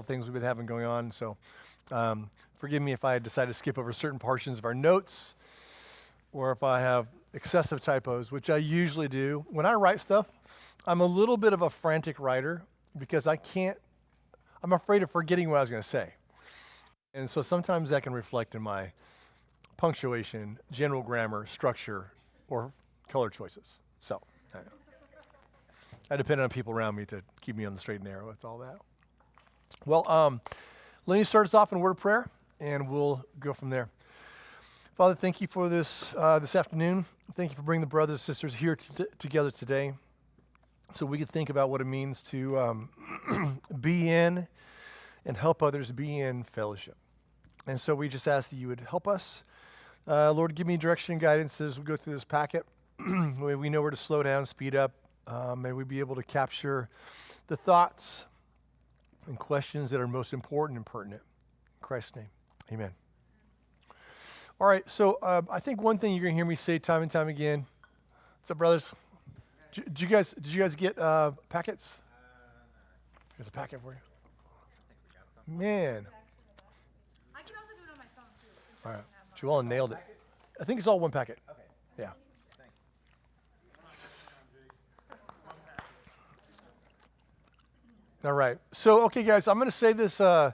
things we've been having going on. So forgive me if I decide to skip over certain portions of our notes or if I have excessive typos, which I usually do. When I write stuff, I'm a little bit of a frantic writer because I'm afraid of forgetting what I was going to say. And so sometimes that can reflect in my punctuation, general grammar, structure, or color choices. So I depend on people around me to keep me on the straight and narrow with all that. Well, let me start us off in a word of prayer, and we'll go from there. Father, thank you for this afternoon. Thank you for bringing the brothers and sisters here together today so we can think about what it means to be in and help others be in fellowship. And so we just ask that you would help us. Lord, give me direction and guidance as we go through this packet. We know where to slow down, speed up. May we be able to capture the thoughts and questions that are most important and pertinent. In Christ's name, amen. All right, so I think one thing you're going to hear me say time and time again. What's up, brothers? Did you guys get packets? Here's a packet for you. Man. I can also do it on my phone, too. All right, Joellen nailed it. I think it's all one packet. Okay. Yeah. Thanks. All right. So, okay, guys, I'm going to say this. I'm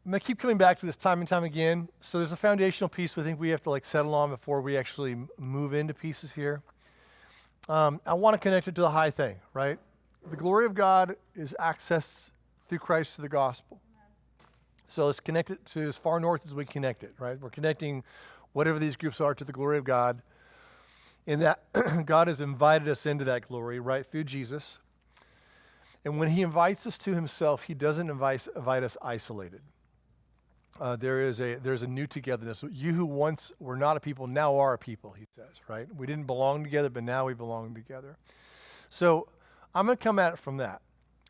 going to keep coming back to this time and time again. So there's a foundational piece we think we have to settle on before we actually move into pieces here. I want to connect it to the high thing, right? The glory of God is accessed through Christ to the gospel. So let's connect it to as far north as we can connect it, right? We're connecting whatever these groups are to the glory of God. In that, God has invited us into that glory, right, through Jesus. And when he invites us to himself, he doesn't invite us isolated. There's a new togetherness. You who once were not a people now are a people, he says, right? We didn't belong together, but now we belong together. So I'm going to come at it from that.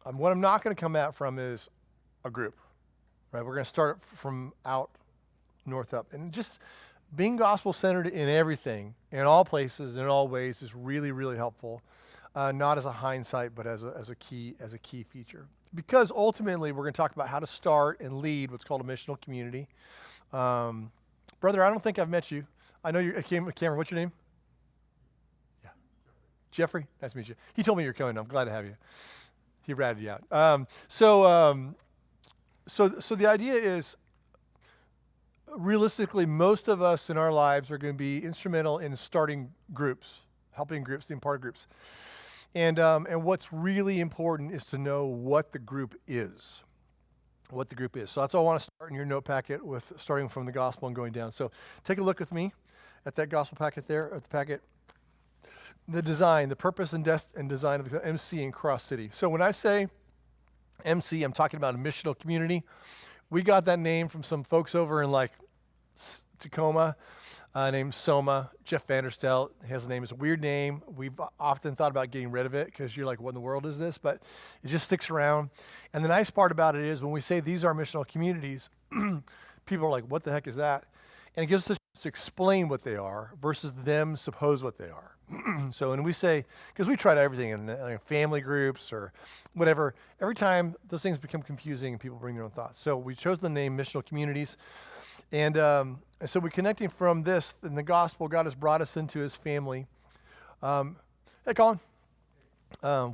What I'm not going to come at from is a group, right? We're going to start from out north up. And just being gospel-centered in everything, in all places, in all ways is really, really helpful. Not as a hindsight, but as a key feature. Because ultimately, we're going to talk about how to start and lead what's called a missional community. Brother, I don't think I've met you. I know you're Cameron. What's your name? Yeah, Jeffrey. Nice to meet you. He told me you're coming. I'm glad to have you. He ratted you out. So the idea is, realistically, most of us in our lives are going to be instrumental in starting groups, helping groups, being part of groups. And what's really important is to know what the group is. What the group is. So that's all I want to start in your note packet with, starting from the gospel and going down. So take a look with me at that gospel packet there, at the packet. The design, the purpose and design of the MC in Cross City. So when I say MC, I'm talking about a missional community. We got that name from some folks over in Tacoma named Soma. Jeff Vanderstelt, his name is a weird name. We've often thought about getting rid of it because you're like, what in the world is this? But it just sticks around. And the nice part about it is when we say these are missional communities, people are like, what the heck is that? And it gives us a chance to explain what they are versus them suppose what they are. So when we say, because we tried everything in family groups or whatever, every time those things become confusing and people bring their own thoughts. So we chose the name missional communities. And so we're connecting from this, in the gospel, God has brought us into his family. Hey, Colin.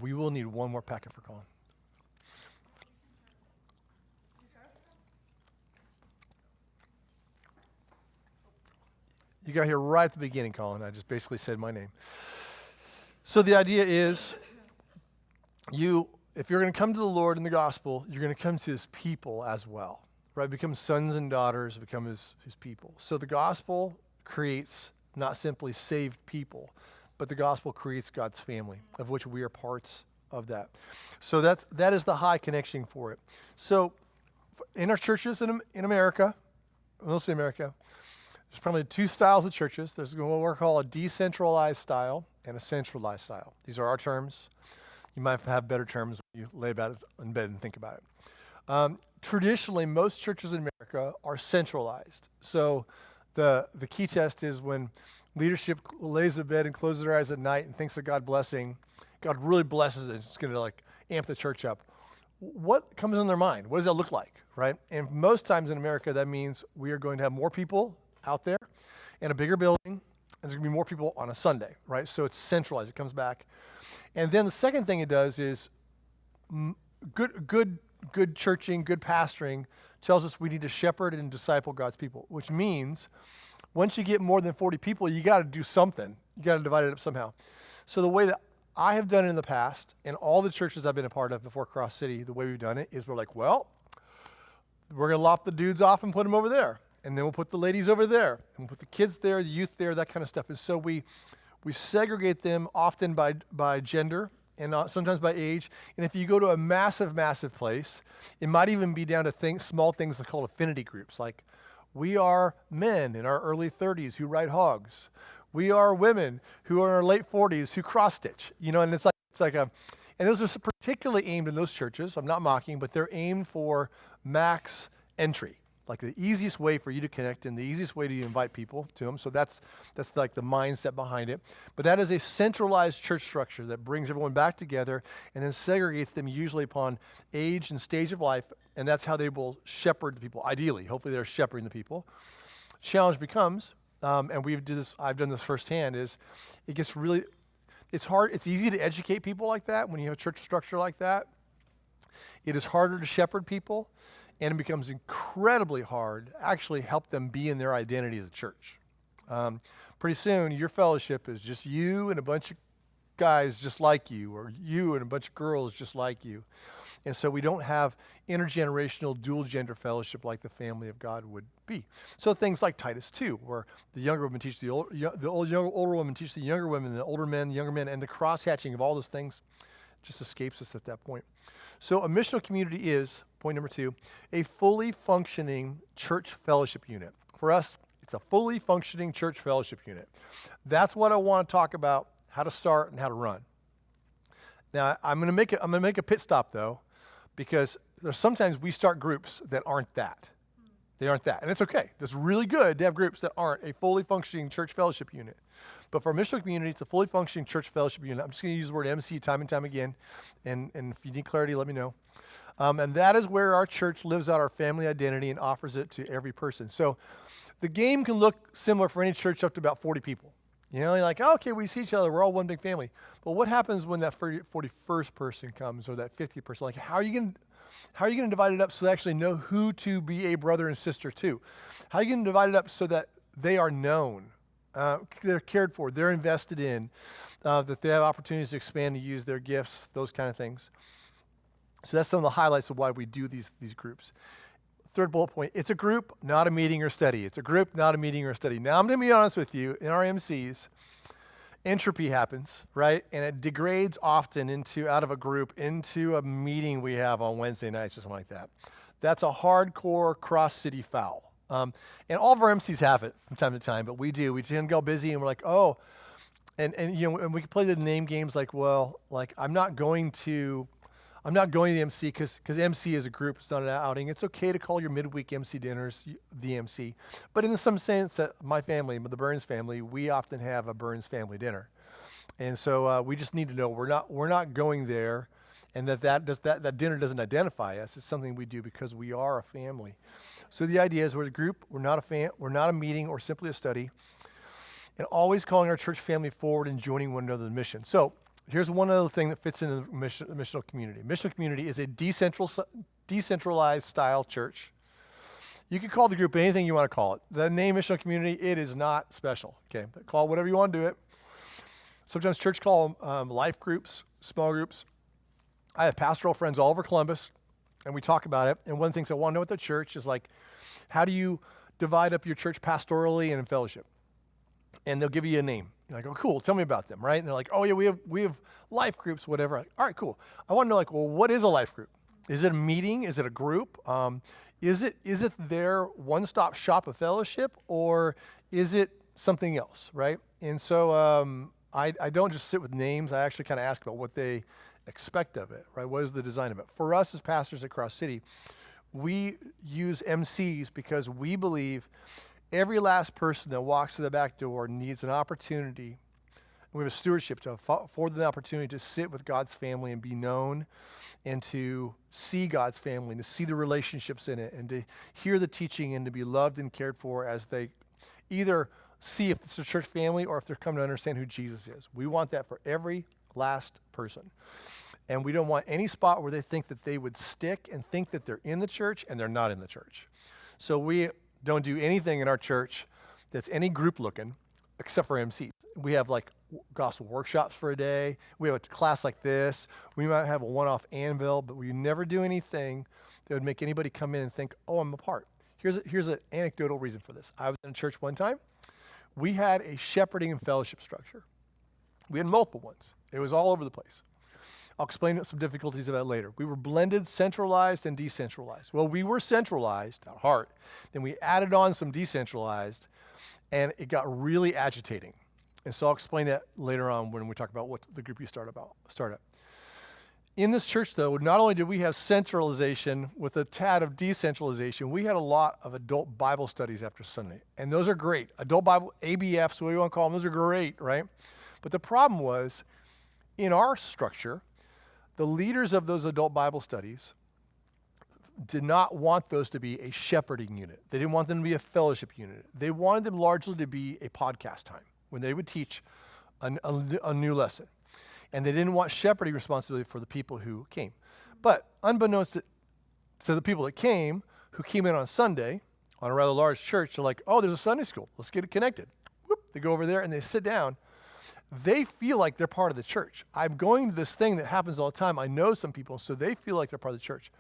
We will need one more packet for Colin. You got here right at the beginning, Colin. I just basically said my name. So the idea is, if you're going to come to the Lord in the gospel, you're going to come to his people as well. Right, become sons and daughters, become his people. So the gospel creates not simply saved people, but the gospel creates God's family, of which we are parts of that. So that is the high connection for it. So in our churches in America, mostly America, there's probably two styles of churches. There's what we call a decentralized style and a centralized style. These are our terms. You might have better terms when you lay about it in bed and think about it. Traditionally, most churches in America are centralized. So the key test is when leadership lays in bed and closes their eyes at night and thinks of God blessing, God really blesses it. It's going to amp the church up. what comes in their mind? What does that look like, right? And most times in America, that means we are going to have more people out there in a bigger building, and there's going to be more people on a Sunday, right? So it's centralized. It comes back. And then the second thing it does is good churching, good pastoring tells us we need to shepherd and disciple God's people, which means once you get more than 40 people, you got to do something. You got to divide it up somehow. So the way that I have done it in the past, and all the churches I've been a part of before Cross City, the way we've done it is we're like, well, we're going to lop the dudes off and put them over there. And then we'll put the ladies over there. And we'll put the kids there, the youth there, that kind of stuff. And so we segregate them often by gender and sometimes by age. And if you go to a massive, massive place, it might even be down to small things called affinity groups. Like, we are men in our early 30s who ride hogs. We are women who are in our late 40s who cross stitch. And it's like and those are particularly aimed in those churches. I'm not mocking, but they're aimed for max entry. Like the easiest way for you to connect and the easiest way to invite people to them. So that's like the mindset behind it. But that is a centralized church structure that brings everyone back together and then segregates them usually upon age and stage of life. And that's how they will shepherd the people. Ideally, hopefully they're shepherding the people. Challenge becomes, and I've done this firsthand, is it gets really, it's hard, it's easy to educate people like that when you have a church structure like that. It is harder to shepherd people. And it becomes incredibly hard to actually help them be in their identity as a church. Pretty soon, your fellowship is just you and a bunch of guys just like you, or you and a bunch of girls just like you. And so we don't have intergenerational dual gender fellowship like the family of God would be. So things like Titus 2, where the younger women teach the older women teach the younger women, the older men, the younger men, and the cross-hatching of all those things just escapes us at that point. So a missional community is, point number 2, a fully functioning church fellowship unit. For us, it's a fully functioning church fellowship unit. That's what I want to talk about, how to start and how to run. Now, I'm going to make a pit stop though, because there's sometimes we start groups that aren't that. They aren't that, and it's okay. It's really good to have groups that aren't a fully functioning church fellowship unit. But for a missional community, it's a fully functioning church fellowship unit. I'm just going to use the word MC time and time again, and if you need clarity, let me know. And that is where our church lives out our family identity and offers it to every person. So the game can look similar for any church up to about 40 people. You're like, oh, okay, we see each other. We're all one big family. But what happens when that 41st person comes, or that 50th person? Like, how are you going to divide it up so they actually know who to be a brother and sister to? How are you going to divide it up so that they are known, they're cared for, they're invested in, that they have opportunities to expand and use their gifts, those kind of things? So that's some of the highlights of why we do these groups. Third bullet point, it's a group, not a meeting or study. It's a group, not a meeting or a study. Now, I'm going to be honest with you. In our MCs, entropy happens, right? And it degrades often out of a group into a meeting we have on Wednesday nights or something like that. That's a hardcore cross-city foul. And all of our MCs have it from time to time, but we do. We tend to go busy, and we're like, oh, and we can play the name games like, well, like I'm not going to the MC because MC is a group, it's not an outing. It's okay to call your midweek MC dinners the MC. But in some sense, my family, the Burns family, we often have a Burns family dinner. And so we just need to know we're not going there, and that dinner doesn't identify us. It's something we do because we are a family. So the idea is we're a group, we're not a meeting or simply a study, and always calling our church family forward and joining one another in mission. So here's one other thing that fits into the missional community. Missional community is a decentralized style church. You can call the group anything you want to call it. The name missional community, it is not special. Okay, but call it whatever you want to do it. Sometimes church call them life groups, small groups. I have pastoral friends all over Columbus, and we talk about it. And one of the things I want to know at the church is like, how do you divide up your church pastorally and in fellowship? And they'll give you a name. You're like, oh, cool, tell me about them, right? And they're like, oh, yeah, we have life groups, whatever. Like, all right, cool. I want to know, like, well, what is a life group? Is it a meeting? Is it a group? Is it their one-stop shop of fellowship, or is it something else, right? And so I don't just sit with names. I actually kind of ask about what they expect of it, right? What is the design of it? For us as pastors at Cross City, we use MCs because we believe every last person that walks through the back door needs an opportunity, We have a stewardship to afford them the opportunity to sit with God's family and be known and to see God's family and to see the relationships in it and to hear the teaching and to be loved and cared for as they either see if it's a church family or if they're coming to understand who Jesus is. We want that for every last person. And we don't want any spot where they think that they would stick and think that they're in the church and they're not in the church. So we don't do anything in our church that's any group looking except for MCs. We have like gospel workshops for a day. We have a class like this. We might have a one-off anvil, but we never do anything that would make anybody come in and think, oh, I'm a part. Here's an anecdotal reason for this. I was in a church one time. We had a shepherding and fellowship structure. We had multiple ones. It was all over the place. I'll explain some difficulties of that later. We were blended, centralized, and decentralized. Well, we were centralized at heart. Then we added on some decentralized, and it got really agitating. And so I'll explain that later on when we talk about what the group you start up. In this church, though, not only did we have centralization with a tad of decentralization, we had a lot of adult Bible studies after Sunday. And those are great. Adult Bible, ABFs, what do you want to call them, those are great, right? But the problem was, in our structure, the leaders of those adult Bible studies did not want those to be a shepherding unit. They didn't want them to be a fellowship unit. They wanted them largely to be a podcast time when they would teach a new lesson. And they didn't want shepherding responsibility for the people who came. But unbeknownst to the people that came, who came in on Sunday, on a rather large church, they're like, oh, there's a Sunday school. Let's get it connected. Whoop, they go over there and they sit down. They feel like they're part of the church. I'm going to this thing that happens all the time. I know some people, so they feel like they're part of the church.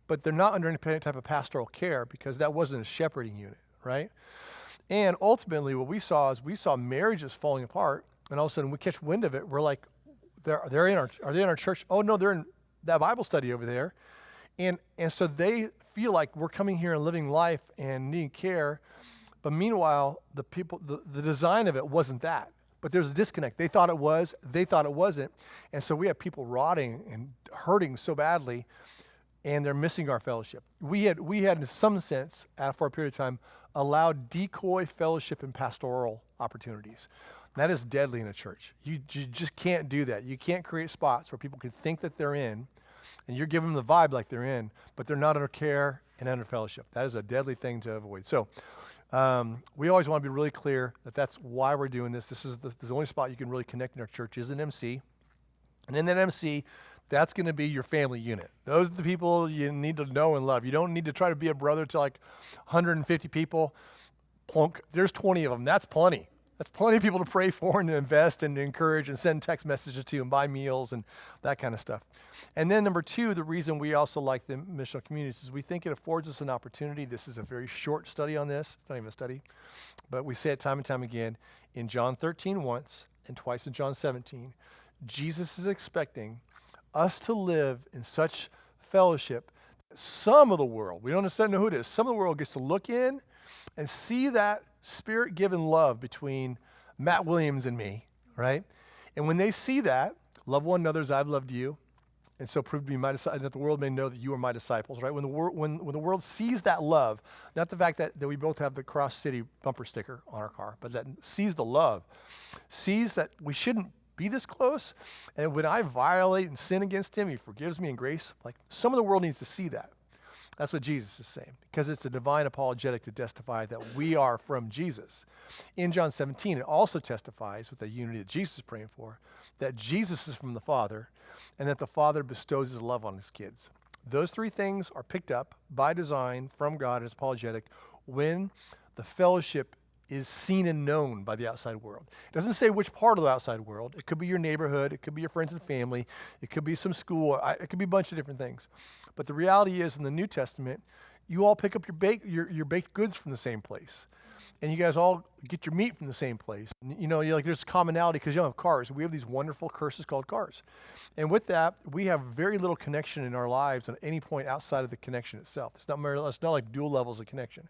But they're not under any type of pastoral care because that wasn't a shepherding unit, right? And ultimately what we saw is we saw marriages falling apart, and all of a sudden we catch wind of it. We're like, are they in our church? Oh, no, they're in that Bible study over there. And so they feel like we're coming here and living life and needing care. But meanwhile, the design of it wasn't that. But there's a disconnect. They thought it was, they thought it wasn't. And so we have people rotting and hurting so badly, and they're missing our fellowship. We had in some sense, for a period of time, allowed decoy fellowship and pastoral opportunities. That is deadly in a church. You just can't do that. You can't create spots where people can think that they're in, and you're giving them the vibe like they're in, but they're not under care and under fellowship. That is a deadly thing to avoid. So we always want to be really clear that that's why we're doing this. This is the only spot you can really connect in our church is an MC. And in that MC, that's going to be your family unit. Those are the people you need to know and love. You don't need to try to be a brother to like 150 people. Plunk. There's 20 of them. That's plenty. That's plenty of people to pray for and to invest and to encourage and send text messages to and buy meals and that kind of stuff. And then number two, the reason we also like the missional communities is we think it affords us an opportunity. This is a very short study on this. It's not even a study. But we say it time and time again. In John 13 once and twice in John 17, Jesus is expecting us to live in such fellowship that some of the world, we don't necessarily know who it is, some of the world gets to look in and see that Spirit-given love between Matt Williams and me, right? And when they see that, love one another as I've loved you, and so prove to be my disciples, that the world may know that you are my disciples, right? When the world sees that love, not the fact that we both have the Cross City bumper sticker on our car, but that sees the love, sees that we shouldn't be this close, and when I violate and sin against him, he forgives me in grace. Like, some of the world needs to see that. That's what Jesus is saying, because it's a divine apologetic to testify that we are from Jesus. In John 17, it also testifies with the unity that Jesus is praying for, that Jesus is from the Father, and that the Father bestows his love on his kids. Those three things are picked up by design from God as apologetic when the fellowship is seen and known by the outside world. It doesn't say which part of the outside world. It could be your neighborhood. It could be your friends and family. It could be some school. It could be a bunch of different things. But the reality is, in the New Testament, you all pick up your baked goods from the same place. And you guys all get your meat from the same place. You know, there's commonality because you don't have cars. We have these wonderful curses called cars. And with that, we have very little connection in our lives at any point outside of the connection itself. It's not like dual levels of connection.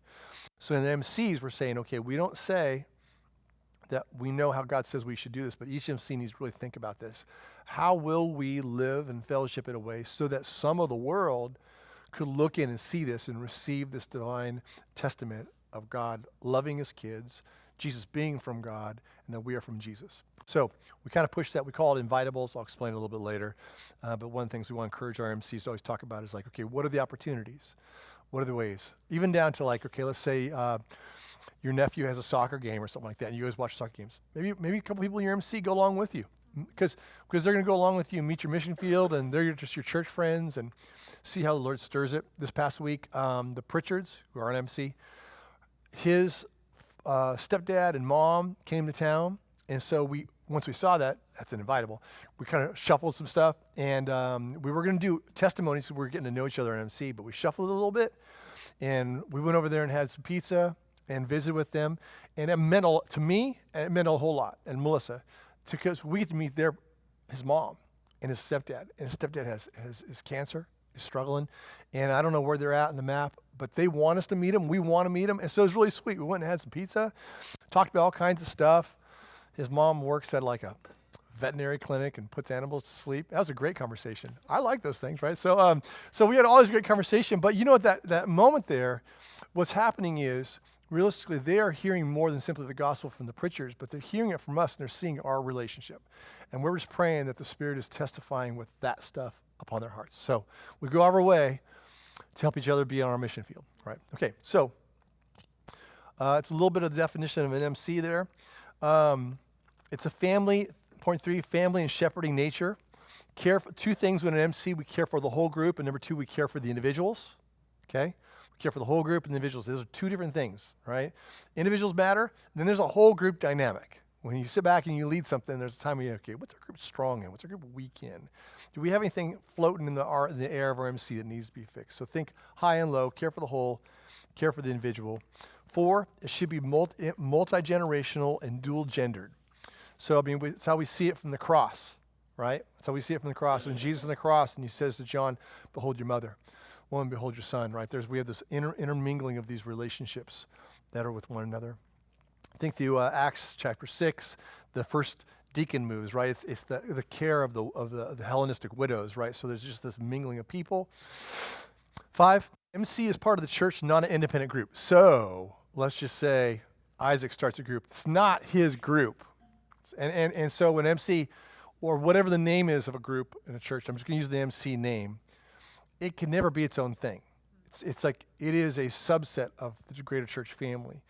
So in the MCs, we're saying, okay, we don't say that we know how God says we should do this, but each MC needs to really think about this. How will we live and fellowship in a way so that some of the world could look in and see this and receive this divine testament of God loving his kids, Jesus being from God, and that we are from Jesus. So we kind of push that. We call it invitables. I'll explain a little bit later. But one of the things we want to encourage our MCs to always talk about is like, okay, what are the opportunities? What are the ways? Even down to like, okay, let's say your nephew has a soccer game or something like that, and you guys watch soccer games. Maybe a couple people in your MC go along with you, because they're going to go along with you and meet your mission field, and they're just your church friends, and see how the Lord stirs it. This past week, the Pritchards, who are an MC, his stepdad and mom came to town, and so once we saw that, that's an invitable, we kind of shuffled some stuff, and we were going to do testimonies, so we were getting to know each other in MC, but we shuffled it a little bit, and we went over there and had some pizza and visited with them, and it meant to me, and it meant a whole lot, and Melissa, because we get to meet his mom and his stepdad, and his stepdad has cancer, is struggling, and I don't know where they're at in the map, but they want us to meet him, we want to meet him, and so it was really sweet. We went and had some pizza, talked about all kinds of stuff. His mom works at like a veterinary clinic and puts animals to sleep. That was a great conversation. I like those things, right? So we had all this great conversation, but you know what, that moment there, what's happening is, realistically, they are hearing more than simply the gospel from the preachers, but they're hearing it from us, and they're seeing our relationship. And we're just praying that the Spirit is testifying with that stuff upon their hearts. So we go our way to help each other be on our mission field, right? Okay, so it's a little bit of the definition of an MC there. It's a family, point 3, family and shepherding nature. Care for 2 things when an MC, we care for the whole group, and number 2, we care for the individuals, okay? We care for the whole group and the individuals. Those are 2 different things, right? Individuals matter, and then there's a whole group dynamic. When you sit back and you lead something, there's a time when you, okay, what's our group strong in? What's our group weak in? Do we have anything floating in the air of our MC that needs to be fixed? So think high and low, care for the whole, care for the individual. 4, it should be multi-generational and dual-gendered. So, I mean, it's how we see it from the cross, right? That's how we see it from the cross. When Jesus on the cross, and he says to John, behold your mother. Woman, behold your son, right? We have this intermingling of these relationships that are with one another. Think through Acts chapter 6, the first deacon moves, right? It's the care of the Hellenistic widows, right? So there's just this mingling of people. 5, MC is part of the church, not an independent group. So let's just say Isaac starts a group. It's not his group. And so when MC, or whatever the name is of a group in a church, I'm just going to use the MC name, it can never be its own thing. It's like it is a subset of the greater church family,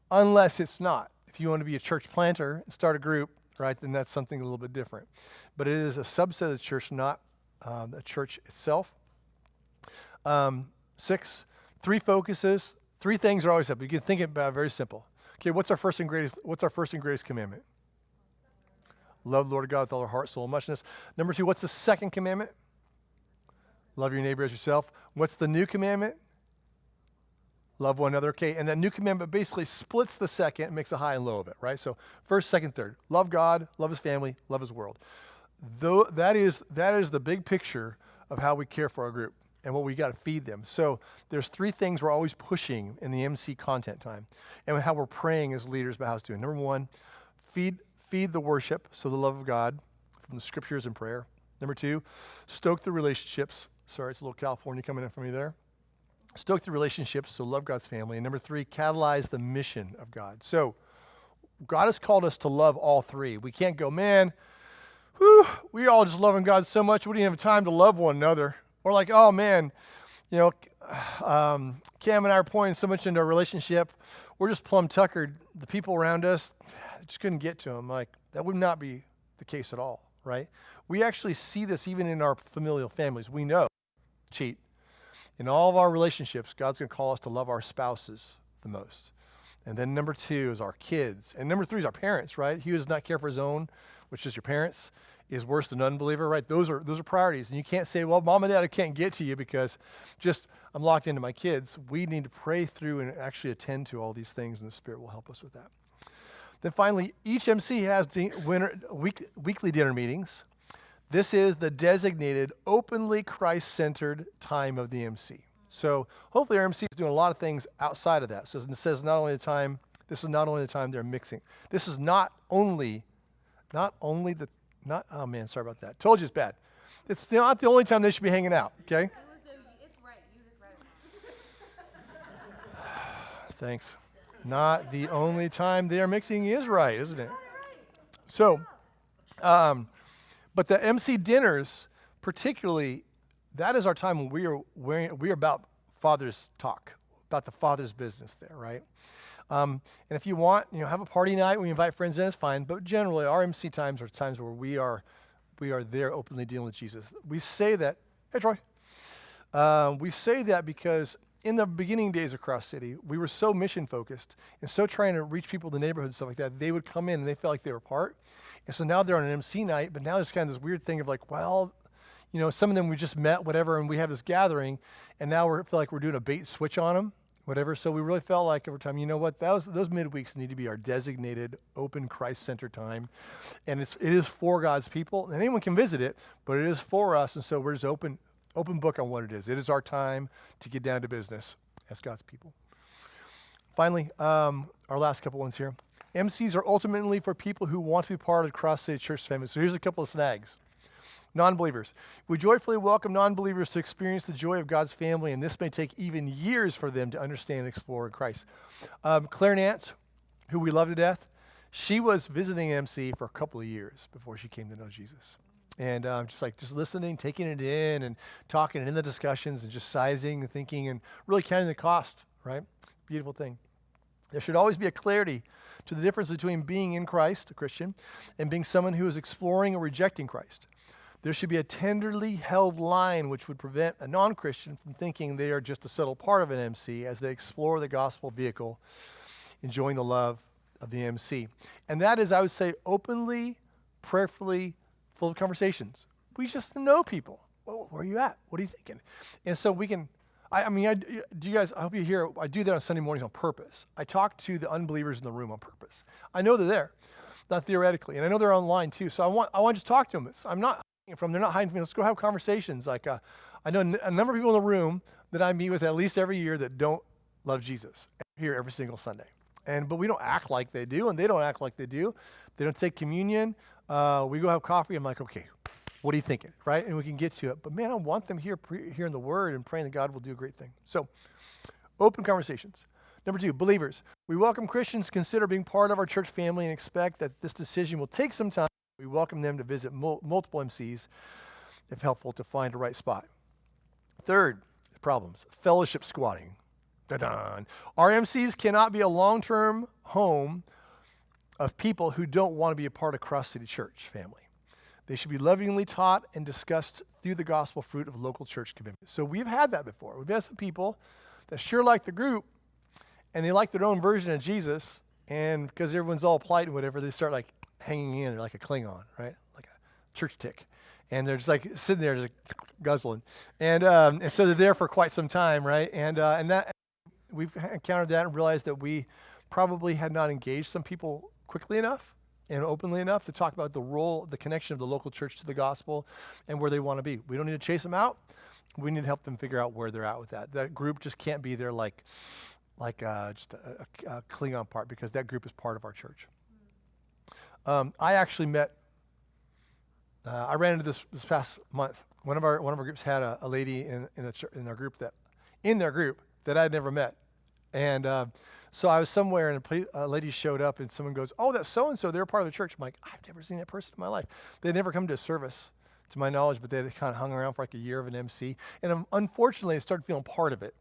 unless it's not. If you want to be a church planter and start a group, right, then that's something a little bit different. But it is a subset of the church, not the church itself. 6, 3 focuses. 3 things are always up. You can think about it very simple. Okay, what's our first and greatest commandment? Love the Lord God with all our heart, soul, and muchness. Number 2, what's the second commandment? Love your neighbor as yourself. What's the new commandment? Love one another. Okay, and that new commandment basically splits the second and makes a high and low of it, right? So first, second, third. Love God, love his family, love his world. Though that is the big picture of how we care for our group and what we got to feed them. So there's 3 things we're always pushing in the MC content time, and how we're praying as leaders about how it's doing. Number 1, feed the worship, so the love of God from the scriptures and prayer. Number 2, stoke the relationships. Sorry, it's a little California coming in from me there. Stoke the relationships, so love God's family. And number 3, catalyze the mission of God. So God has called us to love all 3. We can't go, man, we all just loving God so much, we didn't have time to love one another. Or like, oh man, Cam and I are pouring so much into our relationship, we're just plumb tuckered. The people around us, just couldn't get to them. Like, that would not be the case at all, right? We actually see this even in our familial families. We know, in all of our relationships, God's going to call us to love our spouses the most. And then number 2 is our kids. And number 3 is our parents, right? He who does not care for his own, which is your parents, is worse than an unbeliever, right? Those are priorities. And you can't say, well, mom and dad, I can't get to you because I'm locked into my kids. We need to pray through and actually attend to all these things, and the Spirit will help us with that. Then finally, each MC has weekly dinner meetings. This is the designated, openly Christ-centered time of the MC. So hopefully our MC is doing a lot of things outside of that. So it says this is not only the time they're mixing. This is oh man, sorry about that. Told you it's bad. It's not the only time they should be hanging out, okay? It's right. You just read it. Thanks. Not the only time they are mixing is right, isn't it? So, but the MC dinners, particularly, that is our time when we are about Father's talk, about the Father's business there, right? And if you want, have a party night, we invite friends in, it's fine. But generally, our MC times are times where we are there openly dealing with Jesus. We say that, hey Troy, we say that because in the beginning days of Cross City, we were so mission focused and so trying to reach people in the neighborhood and stuff like that. They would come in and they felt like they were part. And so now they're on an MC night, but now there's kind of this weird thing of like, well, some of them we just met, whatever, and we have this gathering, and now we feel like we're doing a bait switch on them, whatever. So we really felt like over time, you know what, those midweeks need to be our designated open Christ-centered time, and it is for God's people. And anyone can visit it, but it is for us, and so we're just open book on what it is. It is our time to get down to business as God's people. Finally, our last couple ones here. MCs are ultimately for people who want to be part of the Cross City Church family. So here's a couple of snags. Non-believers. We joyfully welcome non-believers to experience the joy of God's family, and this may take even years for them to understand and explore in Christ. Claire Nance, who we love to death, she was visiting MC for a couple of years before she came to know Jesus. And just listening, taking it in, and talking, and in the discussions, and just sizing and thinking, and really counting the cost, right? Beautiful thing. There should always be a clarity to the difference between being in Christ, a Christian, and being someone who is exploring or rejecting Christ. There should be a tenderly held line which would prevent a non-Christian from thinking they are just a subtle part of an MC as they explore the gospel vehicle, enjoying the love of the MC. And that is, I would say, openly, prayerfully, full of conversations. We just know people. Well, where are you at? What are you thinking? And so we can, I hope you hear, I do that on Sunday mornings on purpose. I talk to the unbelievers in the room on purpose. I know they're there, not theoretically, and I know they're online too. So I want to just talk to them. I'm not hiding from, they're not hiding from me. Let's go have conversations. Like I know a number of people in the room that I meet with at least every year that don't love Jesus here every single Sunday. But we don't act like they do, and they don't act like they do. They don't take communion. We go have coffee. I'm like, okay, what are you thinking, right? And we can get to it. But man, I want them here hearing the word and praying that God will do a great thing. So, open conversations. Number 2, believers. We welcome Christians to consider being part of our church family and expect that this decision will take some time. We welcome them to visit multiple MCs, if helpful, to find a right spot. Third, problems. Fellowship squatting. Da-da. Our MCs cannot be a long-term home of people who don't want to be a part of Cross City Church family. They should be lovingly taught and discussed through the gospel fruit of local church commitment. So we've had that before. We've had some people that sure like the group, and they like their own version of Jesus, and because everyone's all polite and whatever, they start like hanging in. They're like a Klingon, right? Like a church tick. And they're just like sitting there just guzzling. And so they're there for quite some time, right? And that we've encountered that and realized that we probably had not engaged some people quickly enough and openly enough to talk about the role, the connection of the local church to the gospel and where they want to be. We don't need to chase them out. We need to help them figure out where they're at with that. That group just can't be there like just a Klingon part, because that group is part of our church. I actually met, I ran into this past month. One of our groups had a lady in their group that I had never met. And so I was somewhere and a lady showed up and someone goes, oh, that's so-and-so, they're part of the church. I'm like, I've never seen that person in my life. They'd never come to a service, to my knowledge, but they had kind of hung around for like a year of an MC. And unfortunately, I started feeling part of it.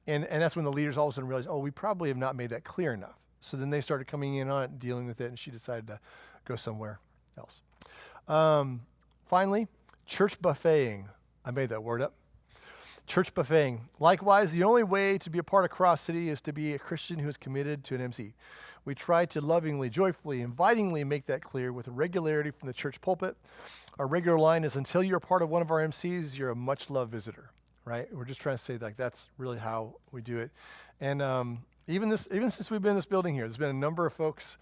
And that's when the leaders all of a sudden realized, oh, we probably have not made that clear enough. So then they started coming in on it and dealing with it, and she decided to go somewhere else. Finally, church buffeting. I made that word up. Church buffeting. Likewise, the only way to be a part of Cross City is to be a Christian who is committed to an MC. We try to lovingly, joyfully, invitingly make that clear with regularity from the church pulpit. Our regular line is, until you're a part of one of our MCs, you're a much-loved visitor, right? We're just trying to say, like, that's really how we do it. And even since we've been in this building here, there's been a number of folks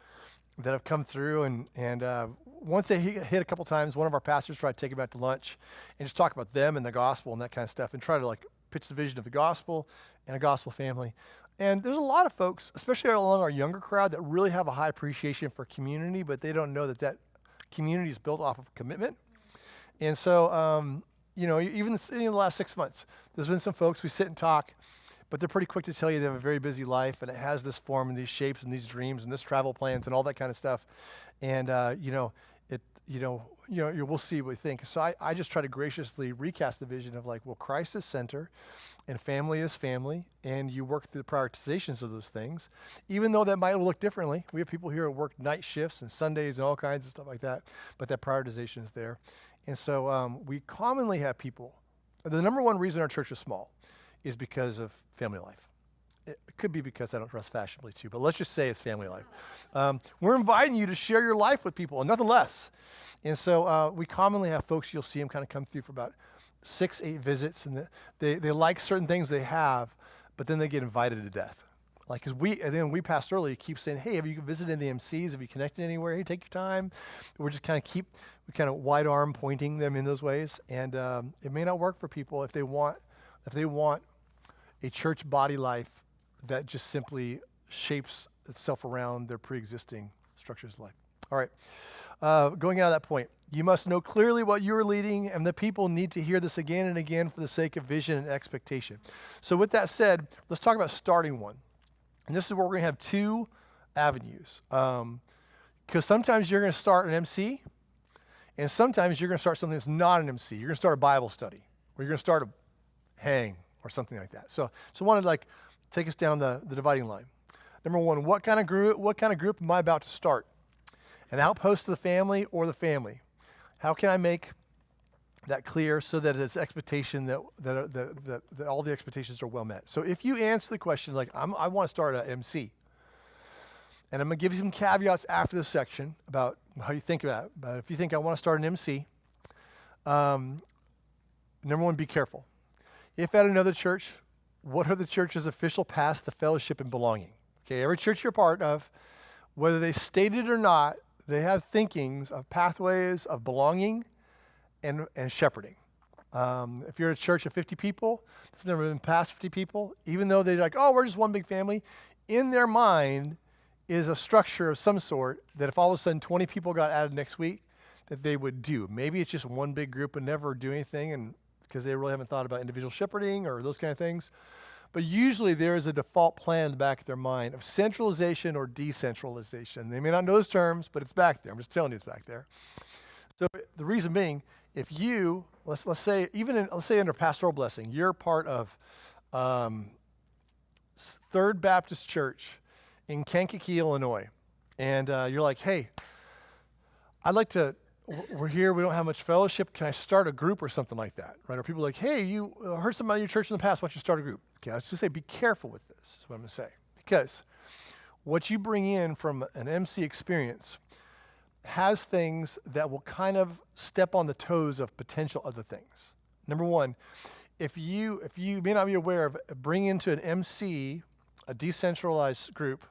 that have come through, and once they hit a couple times, one of our pastors tried to take them out to lunch and just talk about them and the gospel and that kind of stuff, and try to like pitch the vision of the gospel and a gospel family. And there's a lot of folks, especially along our younger crowd, that really have a high appreciation for community, but they don't know that community is built off of commitment. And so, even in the last 6 months, there's been some folks, we sit and talk, but they're pretty quick to tell you they have a very busy life and it has this form and these shapes and these dreams and this travel plans and all that kind of stuff. And we'll see what we think. So I just try to graciously recast the vision of like, well, Christ is center and family is family, and you work through the prioritizations of those things, even though that might look differently. We have people here who work night shifts and Sundays and all kinds of stuff like that, but that prioritization is there. And so we commonly have people, the number one reason our church is small is because of family life. It could be because I don't dress fashionably too, but let's just say it's family life. We're inviting you to share your life with people and nothing less. And so we commonly have folks, you'll see them kind of come through for about 6-8 visits, and they like certain things they have, but then they get invited to death. Like, cause we passed earlier, keep saying, hey, have you visited the MCs? Have you connected anywhere? Hey, take your time. We're just kind of wide arm pointing them in those ways. And it may not work for people if they want a church body life that just simply shapes itself around their pre-existing structures of life. All right, going out of that point, you must know clearly what you are leading, and the people need to hear this again and again for the sake of vision and expectation. So with that said, let's talk about starting one. And this is where we're going to have two avenues. Because sometimes you're going to start an MC, and sometimes you're going to start something that's not an MC. You're going to start a Bible study, or you're going to start a hang, or something like that. So I wanted to take us down the dividing line. Number one, what kind of group am I about to start? An outpost of the family or the family? How can I make that clear so that it's expectation that all the expectations are well met? So if you answer the question like, I want to start an MC, and I'm going to give you some caveats after this section about how you think about it. But if you think I want to start an MC, number one, be careful. If at another church, what are the church's official paths to fellowship and belonging? Okay, every church you're part of, whether they state it or not, they have thinkings of pathways of belonging and shepherding. If you're a church of 50 people, it's never been past 50 people, even though they're like, oh, we're just one big family, in their mind is a structure of some sort that if all of a sudden 20 people got added next week, that they would do. Maybe it's just one big group and never do anything, and because they really haven't thought about individual shepherding or those kind of things. But usually there is a default plan in the back of their mind of centralization or decentralization. They may not know those terms, but it's back there. I'm just telling you it's back there. So the reason being, if you, let's say under pastoral blessing, you're part of Third Baptist Church in Kankakee, Illinois, and you're like, hey, I'd like to, we're here, we don't have much fellowship, can I start a group or something like that, right? Or people are like, hey, you heard something about your church in the past, why don't you start a group? Okay, let's just say be careful with this, is what I'm going to say. Because what you bring in from an MC experience has things that will kind of step on the toes of potential other things. Number one, if you may not be aware of bringing into an MC, a decentralized group,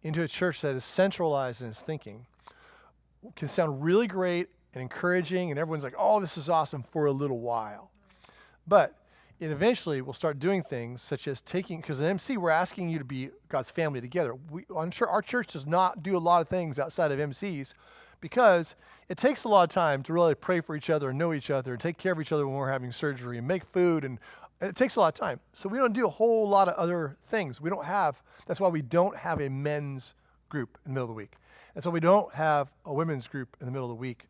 into a church that is centralized in its thinking, can sound really great and encouraging, and everyone's like, oh, this is awesome for a little while. But it eventually will start doing things such as because an MC, we're asking you to be God's family together. Our church does not do a lot of things outside of MCs because it takes a lot of time to really pray for each other and know each other and take care of each other when we're having surgery and make food, and it takes a lot of time. So we don't do a whole lot of other things. That's why we don't have a men's group in the middle of the week. That's why we don't have a women's group in the middle of the week.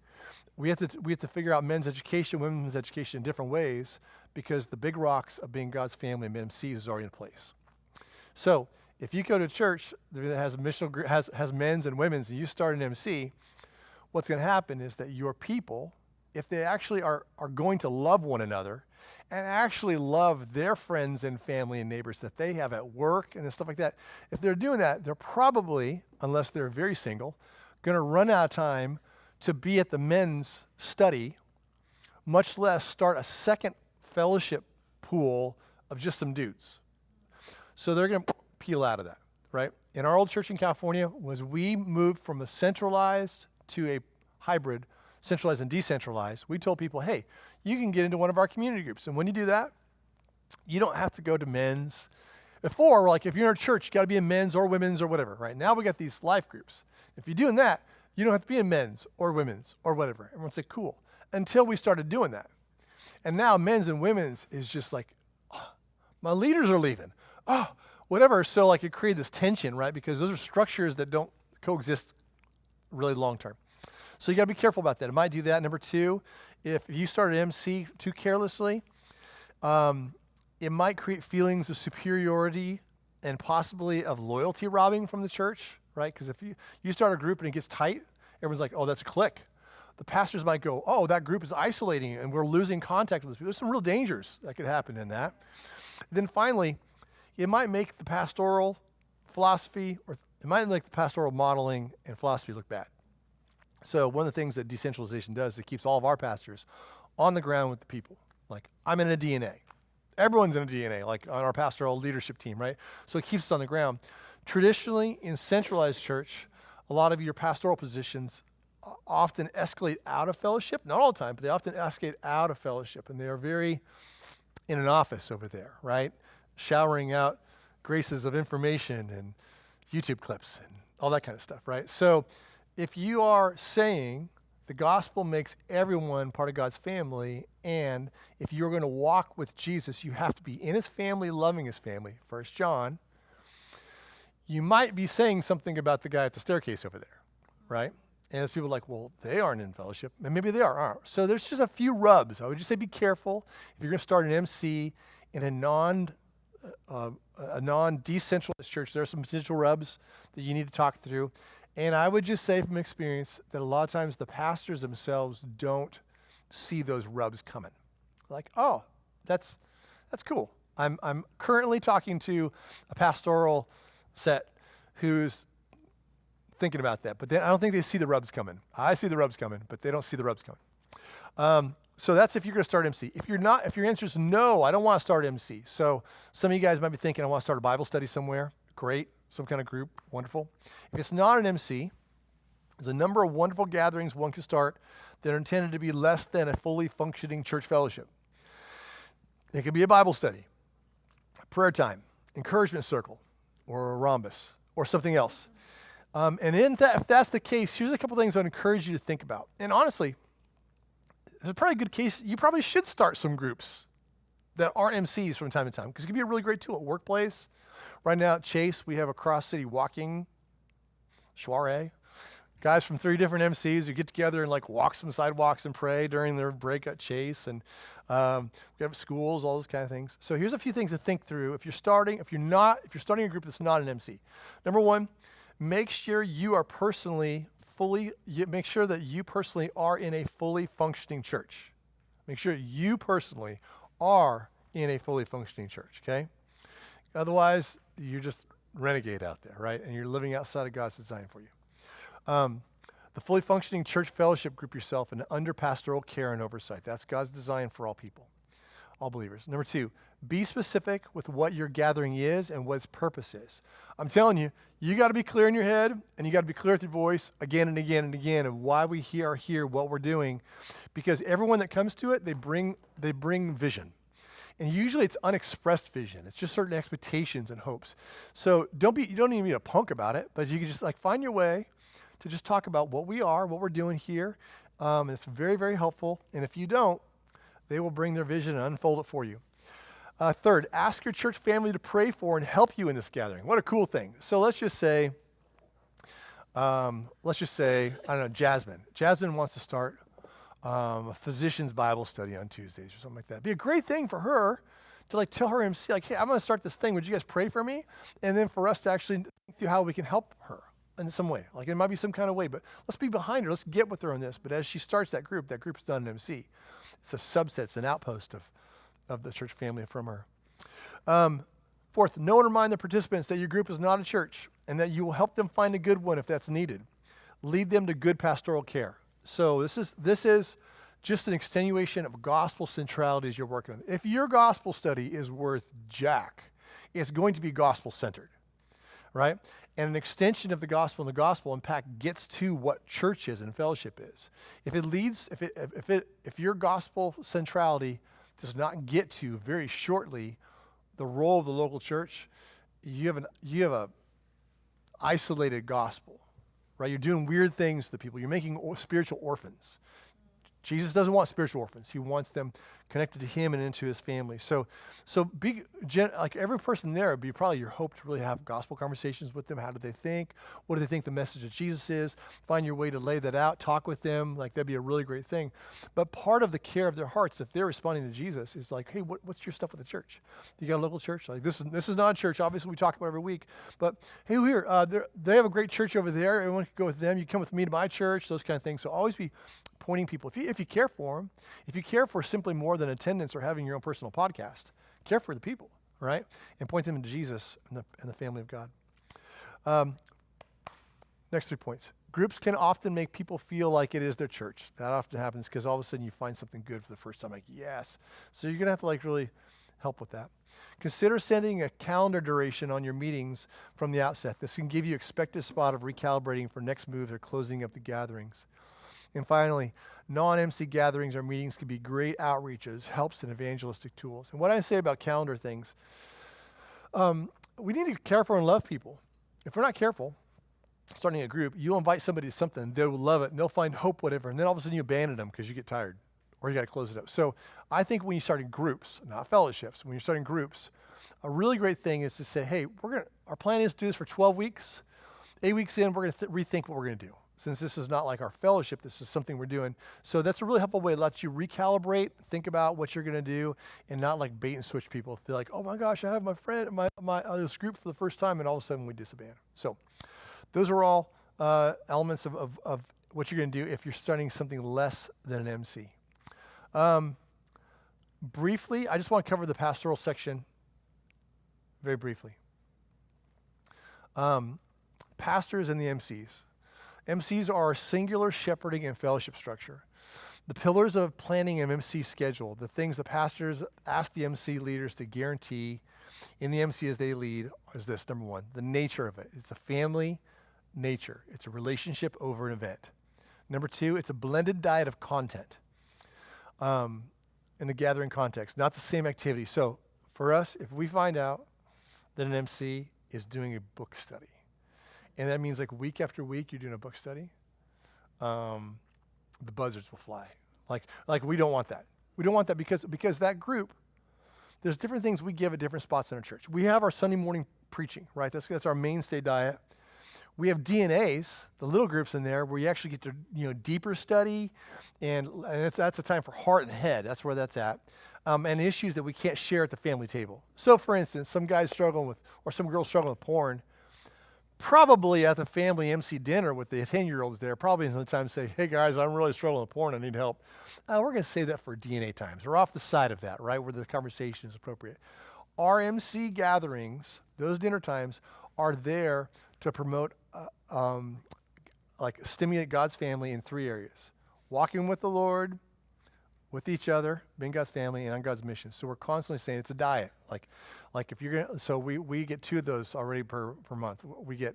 We have to figure out men's education, women's education in different ways because the big rocks of being God's family and MCs is already in place. So if you go to a church that has a missional group, has men's and women's, and you start an MC, what's going to happen is that your people, if they actually are going to love one another and actually love their friends and family and neighbors that they have at work and stuff like that, if they're doing that, they're probably, unless they're very single, going to run out of time to be at the men's study, much less start a second fellowship pool of just some dudes. So they're going to peel out of that, right? In our old church in California, was we moved from a centralized to a hybrid, centralized and decentralized, we told people, hey, you can get into one of our community groups. And when you do that, you don't have to go to men's. Before, we're like, if you're in a church, you got to be in men's or women's or whatever, right? Now we got these life groups. If you're doing that, you don't have to be in men's or women's or whatever. Everyone say, cool. Until we started doing that. And now men's and women's is just like, oh, my leaders are leaving. oh, whatever. So like it created this tension, right? Because those are structures that don't coexist really long term. So you got to be careful about that. It might do that. Number two, if you start an MC too carelessly, it might create feelings of superiority and possibly of loyalty robbing from the church, right? Because if you start a group and it gets tight, everyone's like, oh, that's a clique. The pastors might go, oh, that group is isolating and we're losing contact with those people. There's some real dangers that could happen in that. Then finally, it might make the pastoral philosophy, or it might make the pastoral modeling and philosophy look bad. So one of the things that decentralization does is it keeps all of our pastors on the ground with the people. Like, I'm in a DNA. Everyone's in a DNA, like on our pastoral leadership team, right? So it keeps us on the ground. Traditionally, in centralized church, a lot of your pastoral positions often escalate out of fellowship. Not all the time, but they often escalate out of fellowship. And they are very in an office over there, right? Showering out graces of information and YouTube clips and all that kind of stuff, right? So if you are saying the gospel makes everyone part of God's family, and if you're going to walk with Jesus, you have to be in his family, loving his family, 1 John, you might be saying something about the guy at the staircase over there, right? And as people are like, well, they aren't in fellowship, and maybe they aren't. So there's just a few rubs. I would just say be careful. If you're going to start an MC in a non-decentralized church, there are some potential rubs that you need to talk through. And I would just say from experience that a lot of times the pastors themselves don't see those rubs coming. Like, oh, that's cool. I'm currently talking to a pastoral set who's thinking about that, but then I don't think they see the rubs coming. I see the rubs coming, but they don't see the rubs coming. So that's if you're going to start MC. If your answer is no, I don't want to start MC. So some of you guys might be thinking, I want to start a Bible study somewhere. Great. Some kind of group, wonderful. If it's not an MC, there's a number of wonderful gatherings one can start that are intended to be less than a fully functioning church fellowship. It could be a Bible study, a prayer time, encouragement circle, or a rhombus, or something else. And if that's the case, here's a couple things I'd encourage you to think about. And honestly, there's a probably good case, you probably should start some groups that aren't MCs from time to time, because it can be a really great tool at workplace. Right now at Chase, we have a cross-city walking soiree. Guys from 3 different MCs who get together and like walk some sidewalks and pray during their break at Chase. And we have schools, all those kind of things. So here's a few things to think through. If you're starting a group that's not an MC. Number one, make sure that you personally are in a fully functioning church. Make sure you personally are in a fully functioning church, okay? Otherwise, you're just renegade out there, right? And you're living outside of God's design for you. The fully functioning church fellowship, group yourself in under pastoral care and oversight. That's God's design for all people, all believers. Number 2, be specific with what your gathering is and what its purpose is. I'm telling you, you got to be clear in your head, and you got to be clear with your voice again and again and again of why we are here, what we're doing, because everyone that comes to it, they bring vision. And usually it's unexpressed vision. It's just certain expectations and hopes. So you don't even be a punk about it, but you can just like find your way to just talk about what we are, what we're doing here. It's very, very helpful. And if you don't, they will bring their vision and unfold it for you. Third, ask your church family to pray for and help you in this gathering. What a cool thing. So let's just say, I don't know, Jasmine. Jasmine wants to start a physician's Bible study on Tuesdays or something like that. It'd be a great thing for her to like tell her MC, like, hey, I'm going to start this thing. Would you guys pray for me? And then for us to actually think through how we can help her in some way. Like it might be some kind of way, but let's be behind her. Let's get with her on this. But as she starts that group's not an MC. It's a subset. It's an outpost of the church family from her. Fourth, know and remind the participants that your group is not a church and that you will help them find a good one if that's needed. Lead them to good pastoral care. So this is just an extenuation of gospel centrality as you're working with. If your gospel study is worth jack, it's going to be gospel centered, right? And an extension of the gospel and the gospel impact gets to what church is and fellowship is. If your gospel centrality does not get to very shortly the role of the local church, you have a isolated gospel. Right, you're doing weird things to people. You're making spiritual orphans. Jesus doesn't want spiritual orphans. He wants them connected to him and into his family. So like every person there would be probably your hope to really have gospel conversations with them. How do they think? What do they think the message of Jesus is? Find your way to lay that out. Talk with them. Like that'd be a really great thing. But part of the care of their hearts, if they're responding to Jesus, is like, hey, what's your stuff with the church? You got a local church? Like this is not a church. Obviously, we talk about it every week. But hey, they have a great church over there. Everyone can go with them. You come with me to my church. Those kind of things. So always be pointing people. If you care for them, if you care for simply more than attendance or having your own personal podcast, care for the people, right? And point them to Jesus and the family of God. Next 3 points. Groups can often make people feel like it is their church. That often happens because all of a sudden you find something good for the first time. Like, yes. So you're going to have to like really help with that. Consider sending a calendar duration on your meetings from the outset. This can give you expected spot of recalibrating for next moves or closing up the gatherings. And finally, non-MC gatherings or meetings can be great outreaches, helps, and evangelistic tools. And what I say about calendar things, we need to care for and love people. If we're not careful, starting a group, you'll invite somebody to something, they will love it, and they'll find hope, whatever, and then all of a sudden you abandon them because you get tired, or you got to close it up. So I think when you start in groups, not fellowships, when you're starting groups, a really great thing is to say, hey, our plan is to do this for 12 weeks. 8 weeks in, we're going to rethink what we're going to do. Since this is not like our fellowship, this is something we're doing. So that's a really helpful way. It lets you recalibrate, think about what you're going to do, and not like bait and switch people. Feel like, oh my gosh, I have my friend, this group for the first time, and all of a sudden we disband. So those are all elements of what you're going to do if you're starting something less than an MC. Briefly, I just want to cover the pastoral section very briefly. Pastors and the MCs. MCs are a singular shepherding and fellowship structure. The pillars of planning an MC schedule, the things the pastors ask the MC leaders to guarantee in the MC as they lead is this, number one, the nature of it. It's a family nature. It's a relationship over an event. Number two, it's a blended diet of content in the gathering context, not the same activity. So for us, if we find out that an MC is doing a book study, and that means like week after week you're doing a book study, the buzzards will fly. Like we don't want that. We don't want that because that group, there's different things we give at different spots in our church. We have our Sunday morning preaching, right? That's our mainstay diet. We have DNAs, the little groups in there, where you actually get to deeper study, and that's a time for heart and head. That's where that's at, and issues that we can't share at the family table. So, for instance, some guys struggling with, or some girls struggling with porn, probably at the family MC dinner with the 10-year-olds there, probably isn't the time to say, hey guys, I'm really struggling with porn, I need help. We're going to save that for DNA times. We're off the side of that, right, where the conversation is appropriate. Our MC gatherings, those dinner times, are there to promote, stimulate God's family in 3 areas. Walking with the Lord, with each other, being God's family, and on God's mission. So we're constantly saying it's a diet. Like if you're gonna, so we get 2 of those already per month. We get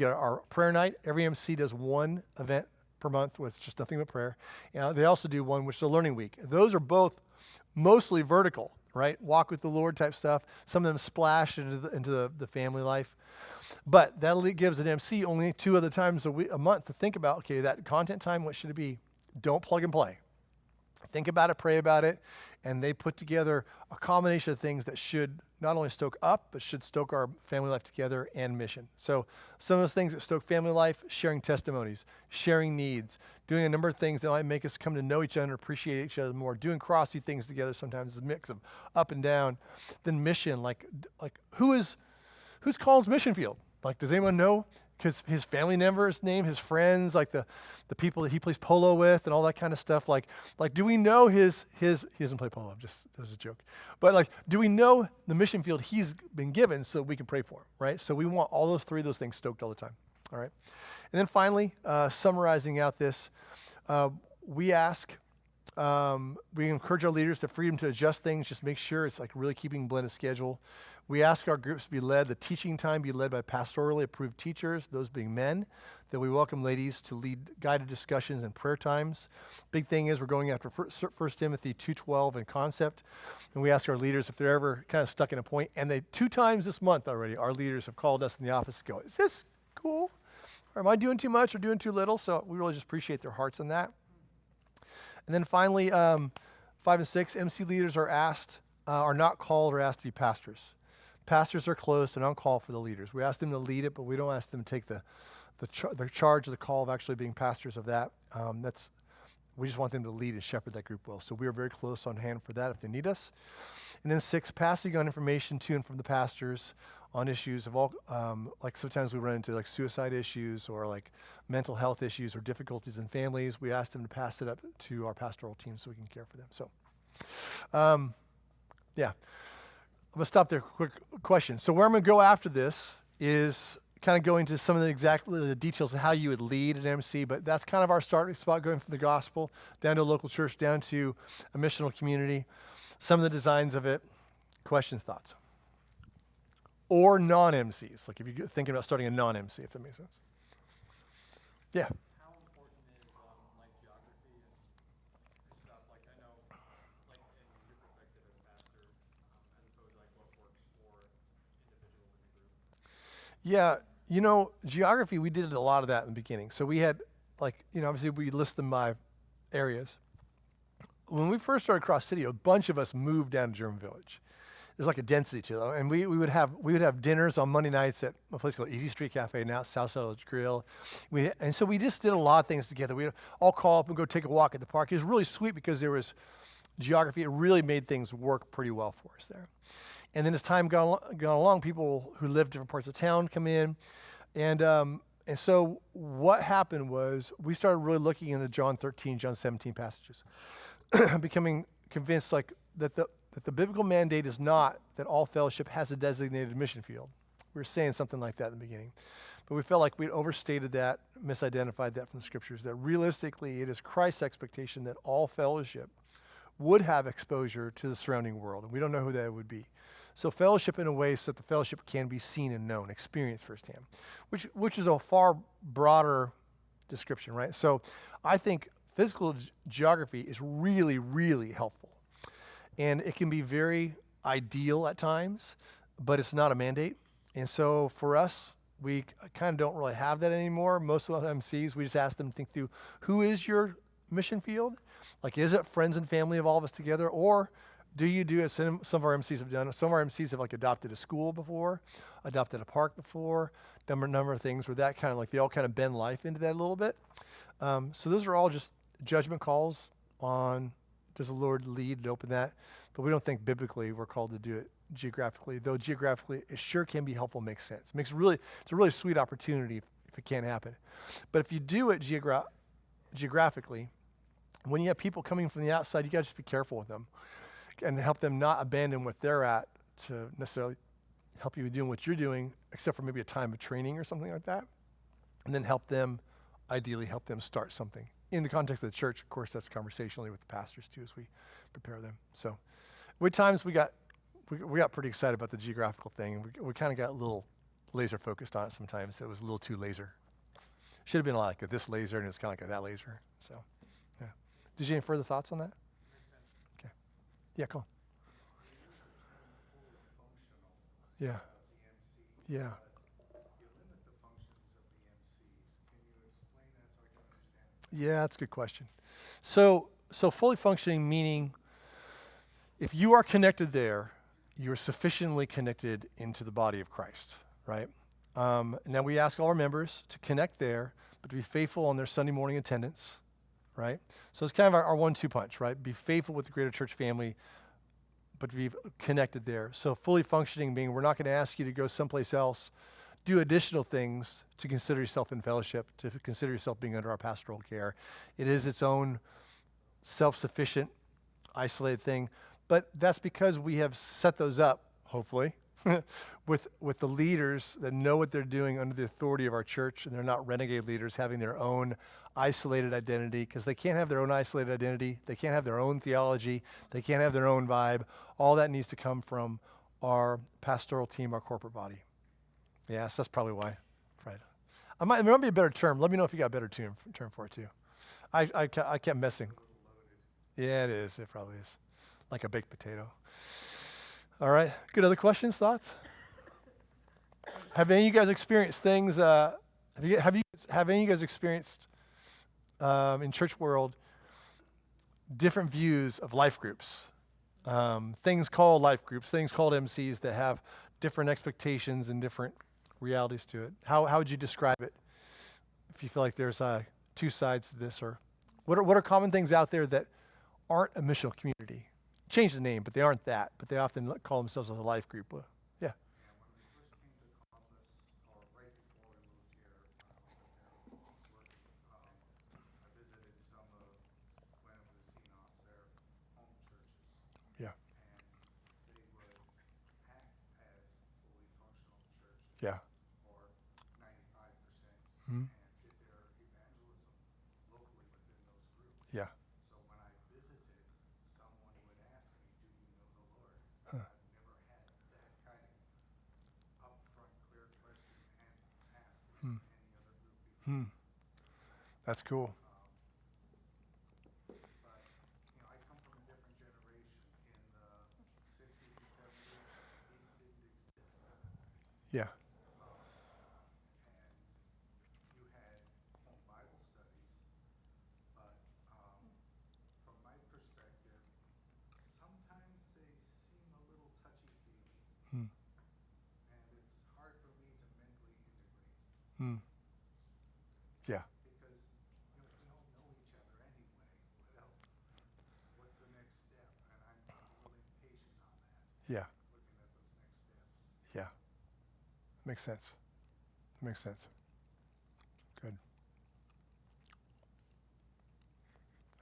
our prayer night. Every MC does 1 event per month with just nothing but prayer. And they also do one which is a learning week. Those are both mostly vertical, right? Walk with the Lord type stuff. Some of them splash into the family life. But that gives an MC only 2 other times a month to think about, okay, that content time, what should it be? Don't plug and play. Think about it, pray about it, and they put together a combination of things that should not only stoke up, but should stoke our family life together and mission. So some of those things that stoke family life, sharing testimonies, sharing needs, doing a number of things that might make us come to know each other and appreciate each other more, doing CrossFit things together sometimes is a mix of up and down. Then mission, like who's Colin's mission field? Like, does anyone know? Because his family members name, his friends, like the people that he plays polo with and all that kind of stuff. Like do we know his he doesn't play polo, that was a joke. But do we know the mission field he's been given so we can pray for him, right? So we want all those 3 of those things stoked all the time, all right? And then finally, summarizing out this, we encourage our leaders the freedom to adjust things, just make sure it's like really keeping blended schedule. We ask our groups to be led, the teaching time be led by pastorally approved teachers, those being men, that we welcome ladies to lead guided discussions and prayer times. Big thing is we're going after 1 Timothy 2:12 in concept, and we ask our leaders if they're ever kind of stuck in a point, and 2 times this month already, our leaders have called us in the office to go, is this cool? Or am I doing too much or doing too little? So we really just appreciate their hearts in that. And then finally, 5 and 6, MC leaders are not called or asked to be pastors. Pastors are close and on call for the leaders. We ask them to lead it, but we don't ask them to take the charge of the call of actually being pastors of that. We just want them to lead and shepherd that group well. So we are very close on hand for that if they need us. And then 6, passing on information to and from the pastors on issues of all, like sometimes we run into like suicide issues or like mental health issues or difficulties in families. We ask them to pass it up to our pastoral team so we can care for them. So, yeah. I'm going to stop there. Quick question. So where I'm going to go after this is kind of going to some of the details of how you would lead an MC, but that's kind of our starting spot, going from the gospel down to a local church, down to a missional community, some of the designs of it. Questions, thoughts? Or non-MCs, like if you're thinking about starting a non-MC, if that makes sense. Yeah. How important is like geography and stuff? Like I know, like in your perspective as pastor, as opposed to like what works for individuals in the group. Yeah, geography, we did a lot of that in the beginning. So we had, obviously we list them by areas. When we first started Cross City, a bunch of us moved down to German Village. There's like a density to it, and we would have dinners on Monday nights at a place called Easy Street Cafe, now Southside Grill. And so we just did a lot of things together. We'd all call up and go take a walk at the park. It was really sweet because there was geography. It really made things work pretty well for us there. And then as time gone along, people who live different parts of town come in. And so what happened was we started really looking in the John 13, John 17 passages, becoming convinced that the biblical mandate is not that all fellowship has a designated mission field. We were saying something like that in the beginning. But we felt like we'd overstated that, misidentified that from the scriptures, that realistically it is Christ's expectation that all fellowship would have exposure to the surrounding world. And we don't know who that would be. So fellowship in a way so that the fellowship can be seen and known, experienced firsthand, which is a far broader description, right? So I think physical geography is really, really helpful. And it can be very ideal at times, but it's not a mandate. And so for us, we kind of don't really have that anymore. Most of our MCs, we just ask them to think through, who is your mission field? Like, is it friends and family of all of us together? Or do you do, as some of our MCs have done, some of our MCs have like adopted a school before, adopted a park before, done a number of things where that kind of like, they all kind of bend life into that a little bit. So those are all just judgment calls on, does the Lord lead and open that? But we don't think biblically we're called to do it geographically, though geographically it sure can be helpful, makes sense. It's a really sweet opportunity if it can happen. But if you do it geographically, when you have people coming from the outside, you got to just be careful with them and help them not abandon what they're at to necessarily help you with doing what you're doing, except for maybe a time of training or something like that. And then ideally help them start something. In the context of the church, of course, that's conversationally with the pastors too as we prepare them. So with times we got pretty excited about the geographical thing, and we kind of got a little laser focused on it sometimes. It was a little too laser. Should have been like this laser, and it's kind of like that laser. So, yeah. Did you have any further thoughts on that? Okay. Yeah, go on. Yeah. Yeah. Yeah, that's a good question. So fully functioning meaning if you are connected there, you're sufficiently connected into the body of Christ, right? Now we ask all our members to connect there, but to be faithful on their Sunday morning attendance, right? So it's kind of our 1-2 punch, right? Be faithful with the greater church family, but to be connected there. So fully functioning meaning we're not going to ask you to go someplace else, do additional things to consider yourself in fellowship, to consider yourself being under our pastoral care. It is its own self-sufficient, isolated thing, but that's because we have set those up, hopefully, with the leaders that know what they're doing under the authority of our church, and they're not renegade leaders having their own isolated identity, because they can't have their own isolated identity, they can't have their own theology, they can't have their own vibe. All that needs to come from our pastoral team, our corporate body. Yes, that's probably why. Right. There might be a better term. Let me know if you got a better term for it too. I kept messing. Yeah, it is. It probably is. Like a baked potato. All right. Good. Other questions, thoughts? Have any of you guys experienced things? Have any of you guys experienced in church world different views of life groups. Things called life groups, things called MCs that have different expectations and different realities to it. How would you describe it if you feel like there's two sides to this? Or what are common things out there that aren't a missional community? Change the name, but they aren't that. But they often call themselves a life group. Yeah. Yeah, when we first came to Columbus, or right before we moved here, when I was working, I visited some of Buena Vecinos, their home churches, Yeah. and they would act as fully functional churches, Yeah. or 95%, Mhm. and did their evangelism locally within those groups. Yeah. So when I visited, someone would ask me, "Do you know the Lord?" Huh. I've never had that kind of upfront, clear question and asked in any other group before. That's cool. But I come from a different generation. In the 60s and 70s, these didn't exist. Yeah. And you had home Bible studies, but from my perspective, sometimes they seem a little touchy-feely, Hmm. and it's hard for me to mentally integrate. Hmm. Yeah. Because we all know each other anyway. What else? What's the next step? And I'm a little impatient on that, Yeah. looking at those next steps. Yeah. Makes sense. Makes sense. Good.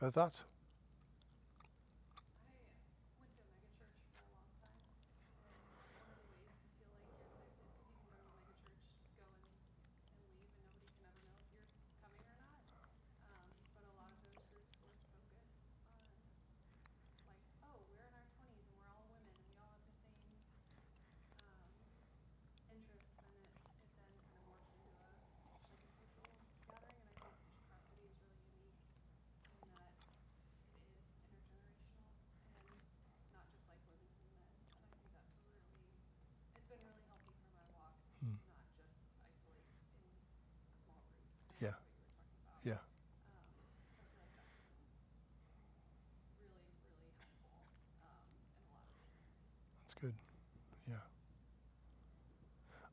Other thoughts? I went to a megachurch for a long time, and one of the ways to feel like you're connected, because you can go to a megachurch, go and leave, and nobody can ever know if you're coming or not. But a lot of those groups were focused on, like, oh, we're in our 20s and we're all women and we all have the same interests, and it then kind of morphed into a social gathering. And I think Chicrosity is really unique in that it is intergenerational and not just like women's and men's. And I think that's it's been really healthy for my walk to not just isolate in small groups. Yeah. What you were talking about. Yeah. So I feel like that's been really, really helpful in a lot of different areas. That's good. Yeah.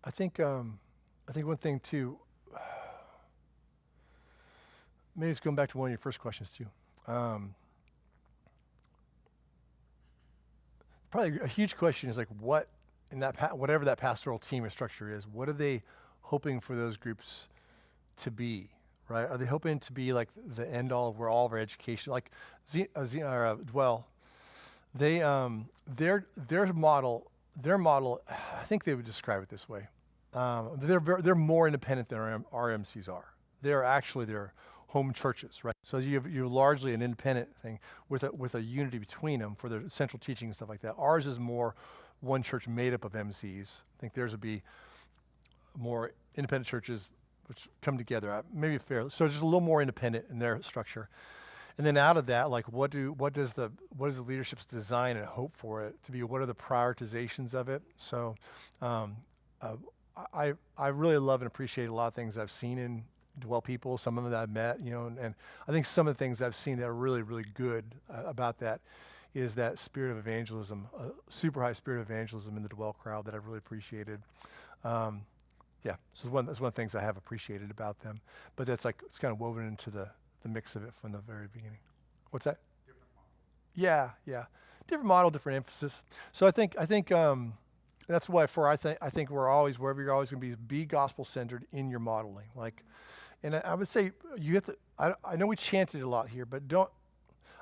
I think one thing too, maybe it's going back to one of your first questions too. Probably a huge question is like, what in that whatever that pastoral team or structure is, what are they hoping for those groups to be? Right? Are they hoping to be like the end all of where all of our education, like Dwell? They their model, I think they would describe it this way. They're more independent than our MCs are. They're actually their home churches, right? So you're largely an independent thing with a unity between them for their central teaching and stuff like that. Ours is more one church made up of MCs. I think theirs would be more independent churches which come together. Maybe fair. So just a little more independent in their structure. And then out of that, like what does the leadership's design and hope for it to be? What are the prioritizations of it? So I really love and appreciate a lot of things I've seen in Dwell people, some of them that I've met, and I think some of the things I've seen that are really, really good about that is that spirit of evangelism, super high spirit of evangelism in the Dwell crowd that I've really appreciated. Yeah, so that's one of the things I have appreciated about them. But that's like, it's kind of woven into the mix of it from the very beginning. What's that? Different model. Yeah. Different model, different emphasis. So I think that's why I think we're always, wherever you're always going to be gospel centered in your modeling. Like, and I would say you have to. I know we chanted a lot here, but you got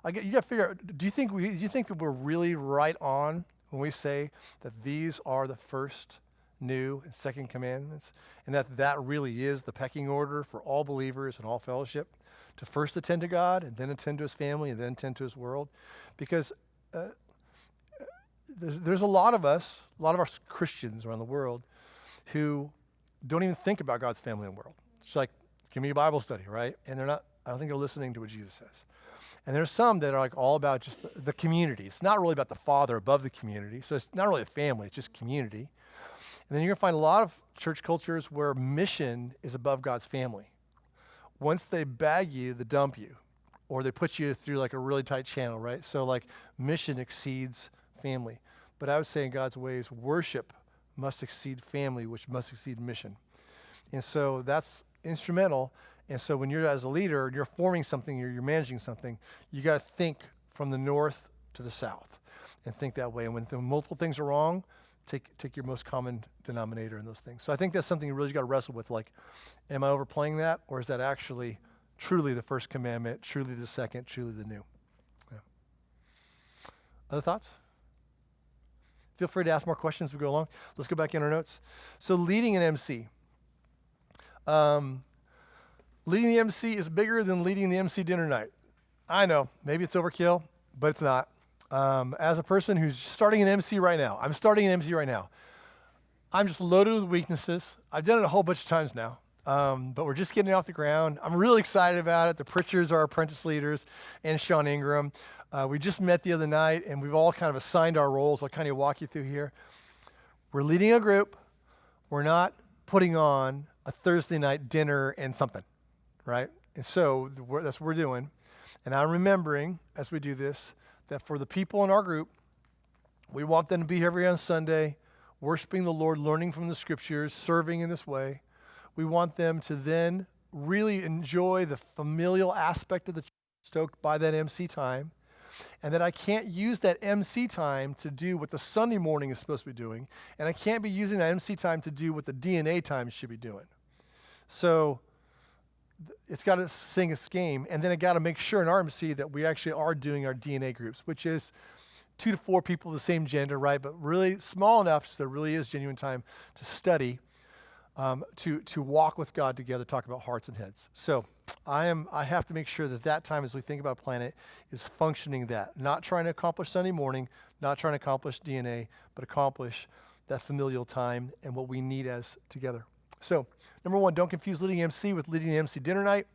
to figure out. Do you think that we're really right on when we say that these are the first, new, and second commandments, and that really is the pecking order for all believers and all fellowship, to first attend to God and then attend to His family and then attend to His world, because there's a lot of us Christians around the world who don't even think about God's family and world. It's like, give me a Bible study, right? And I don't think they're listening to what Jesus says. And there's some that are like all about just the community. It's not really about the Father above the community. So it's not really a family, it's just community. And then you're gonna find a lot of church cultures where mission is above God's family. Once they bag you, they dump you. or they put you through like a really tight channel, right? So like mission exceeds family. But I would say in God's ways, worship must exceed family, which must exceed mission. And so that's instrumental. And so when you're as a leader, you're forming something, you're managing something, you got to think from the north to the south and think that way. And when multiple things are wrong, take your most common denominator in those things. So I think that's something you really got to wrestle with. Like, am I overplaying that? Or is that actually truly the first commandment, truly the second, truly the new? Yeah. Other thoughts? Feel free to ask more questions as we go along. Let's go back in our notes. So leading an MC. Leading the MC is bigger than leading the MC dinner night. I know, maybe it's overkill, but it's not. As a person who's starting an MC right now, I'm starting an MC right now. I'm just loaded with weaknesses. I've done it a whole bunch of times now, but we're just getting off the ground. I'm really excited about it. The Pritchards are our apprentice leaders, and Sean Ingram. We just met the other night, and we've all kind of assigned our roles. I'll kind of walk you through here. We're leading a group. We're not putting on a Thursday night dinner and something, right? And so that's what we're doing. And I'm remembering, as we do this, that for the people in our group, we want them to be here every on Sunday, worshiping the Lord, learning from the scriptures, serving in this way. We want them to then really enjoy the familial aspect of the church, stoked by that MC time, and that I can't use that MC time to do what the Sunday morning is supposed to be doing, and I can't be using that MC time to do what the DNA time should be doing. So it's got to sing its game, and then it got to make sure in our MC that we actually are doing our DNA groups, which is 2 to 4 people of the same gender, right? But really small enough so there really is genuine time to study, to walk with God together, talk about hearts and heads. So I have to make sure that time, as we think about Planet, is functioning that, not trying to accomplish Sunday morning, not trying to accomplish DNA, but accomplish that familial time and what we need as together. So, number 1, don't confuse leading MC with leading the MC dinner night.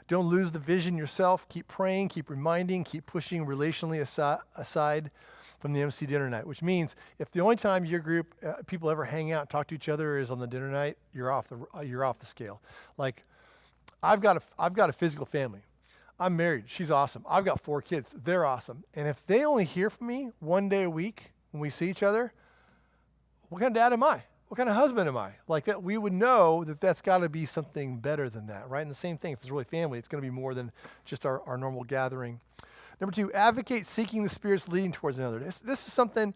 Don't lose the vision yourself. Keep praying, keep reminding, keep pushing relationally aside from the MC dinner night, which means if the only time your group, people ever hang out and talk to each other is on the dinner night, you're off the scale. Like, I've got a physical family. I'm married. She's awesome. I've got 4 kids. They're awesome. And if they only hear from me one day a week when we see each other, what kind of dad am I? What kind of husband am I? Like that, we would know that that's got to be something better than that, right? And the same thing, if it's really family, it's going to be more than just our normal gathering. Number 2, advocate seeking the Spirit's leading towards another. This is something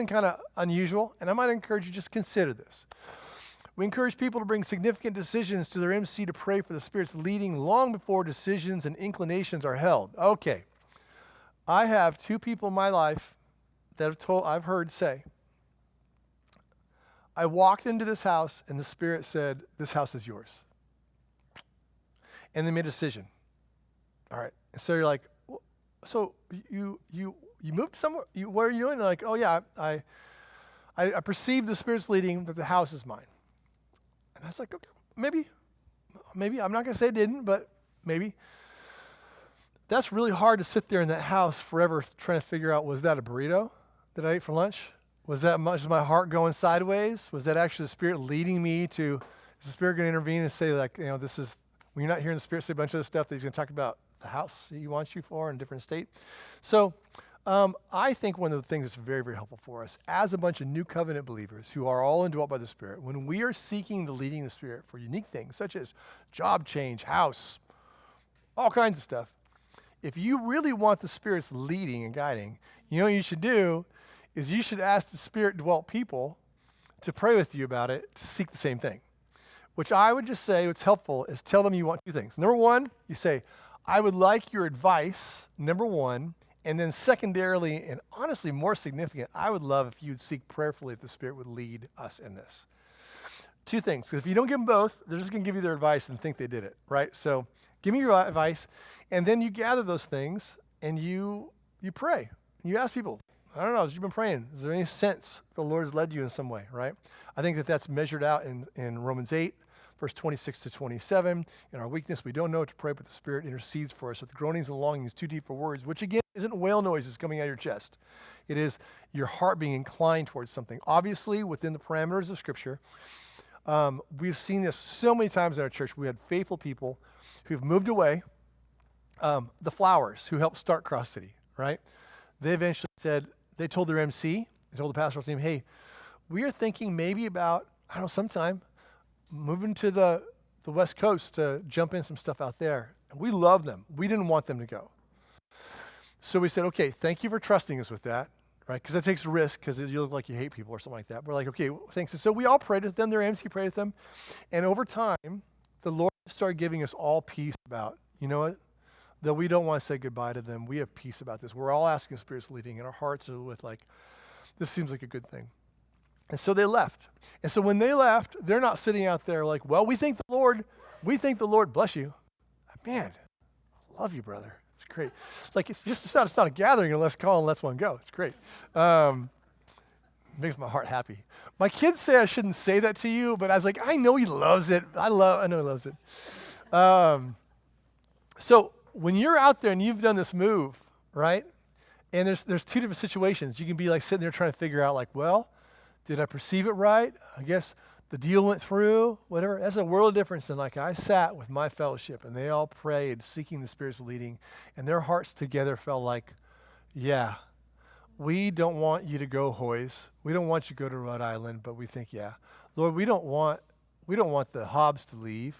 kind of unusual, and I might encourage you to just consider this. We encourage people to bring significant decisions to their MC to pray for the Spirit's leading long before decisions and inclinations are held. Okay, I have 2 people in my life that I've heard say, I walked into this house and the Spirit said, this house is yours. And they made a decision. All right. So you're like, so you moved somewhere? What are you doing? They're like, oh yeah, I perceived the Spirit's leading that the house is mine. And I was like, okay, maybe. I'm not going to say it didn't, but maybe. That's really hard to sit there in that house forever trying to figure out, was that a burrito that I ate for lunch? Was that much of my heart going sideways? Was that actually the Spirit leading me to, is the Spirit going to intervene and say, like, this is, when you're not hearing the Spirit say a bunch of this stuff that he's going to talk about the house he wants you for in a different state? So I think one of the things that's very, very helpful for us as a bunch of new covenant believers who are all indwelt by the Spirit, when we are seeking the leading of the Spirit for unique things such as job change, house, all kinds of stuff, if you really want the Spirit's leading and guiding, you know what you should do is you should ask the Spirit-dwelt people to pray with you about it, to seek the same thing. Which I would just say, what's helpful is tell them you want 2 things. Number 1, you say, I would like your advice, number 1, and then secondarily, and honestly more significant, I would love if you'd seek prayerfully if the Spirit would lead us in this. 2 things, because if you don't give them both, they're just going to give you their advice and think they did it, right? So give me your advice, and then you gather those things, and you pray. You ask people, I don't know, as you've been praying, is there any sense the Lord has led you in some way, right? I think that's measured out in Romans 8, verse 26 to 27. In our weakness, we don't know what to pray, but the Spirit intercedes for us with groanings and longings too deep for words, which again isn't whale noises coming out of your chest. It is your heart being inclined towards something. Obviously, within the parameters of Scripture, we've seen this so many times in our church. We had faithful people who've moved away, the Flowers, who helped start Cross City, right? They eventually said, they told their MC, they told the pastoral team, hey, we are thinking maybe about, I don't know, sometime moving to the West Coast to jump in some stuff out there. And we love them. We didn't want them to go. So we said, okay, thank you for trusting us with that, right? Because that takes a risk because you look like you hate people or something like that. We're like, okay, thanks. And so we all prayed with them. Their MC prayed with them. And over time, the Lord started giving us all peace about, you know what? That we don't want to say goodbye to them. We have peace about this. We're all asking Spirit's leading, and our hearts are with like, this seems like a good thing. And so they left. And so when they left, they're not sitting out there like, well, we thank the Lord, bless you. Man, I love you, brother. It's great. It's like, it's not a gathering unless call and lets one go. It's great. Makes my heart happy. My kids say I shouldn't say that to you, but I was like, I know he loves it. I know he loves it. So when you're out there and you've done this move, right? And there's two different situations. You can be like sitting there trying to figure out like, well, did I perceive it right? I guess the deal went through, whatever. That's a world of difference than like I sat with my fellowship and they all prayed, seeking the Spirit's leading, and their hearts together felt like, yeah, we don't want you to go, Hoyes. We don't want you to go to Rhode Island, but we think, yeah. Lord, we don't want the Hobbs to leave,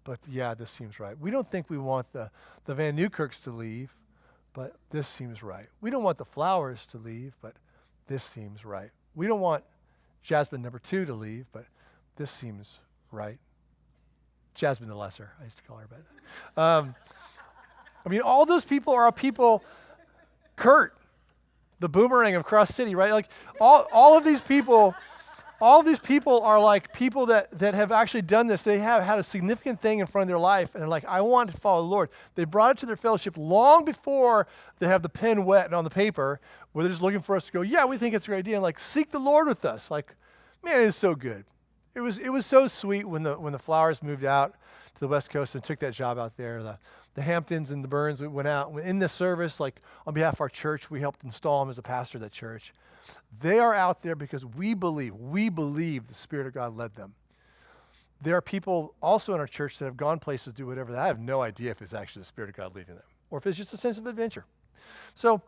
but yeah, this seems right. We don't think we want the Van Newkirks to leave, but this seems right. We don't want the Flowers to leave, but this seems right. We don't want Jasmine number 2 to leave, but this seems right. Jasmine the lesser, I used to call her, but I mean, all those people are people. Kurt, the boomerang of Cross City, right? Like all of these people are like people that have actually done this. They have had a significant thing in front of their life, and they're like, I want to follow the Lord. They brought it to their fellowship long before they have the pen wet and on the paper, where they're just looking for us to go, yeah, we think it's a great idea, and like, seek the Lord with us. Like, man, it is so good. It was so sweet when the Flowers moved out to the West Coast and took that job out there. The Hamptons and the Burns, we went out in the service, like on behalf of our church, we helped install him as a pastor of that church. They are out there because we believe the Spirit of God led them. There are people also in our church that have gone places to do whatever. I have no idea if it's actually the Spirit of God leading them or if it's just a sense of adventure. So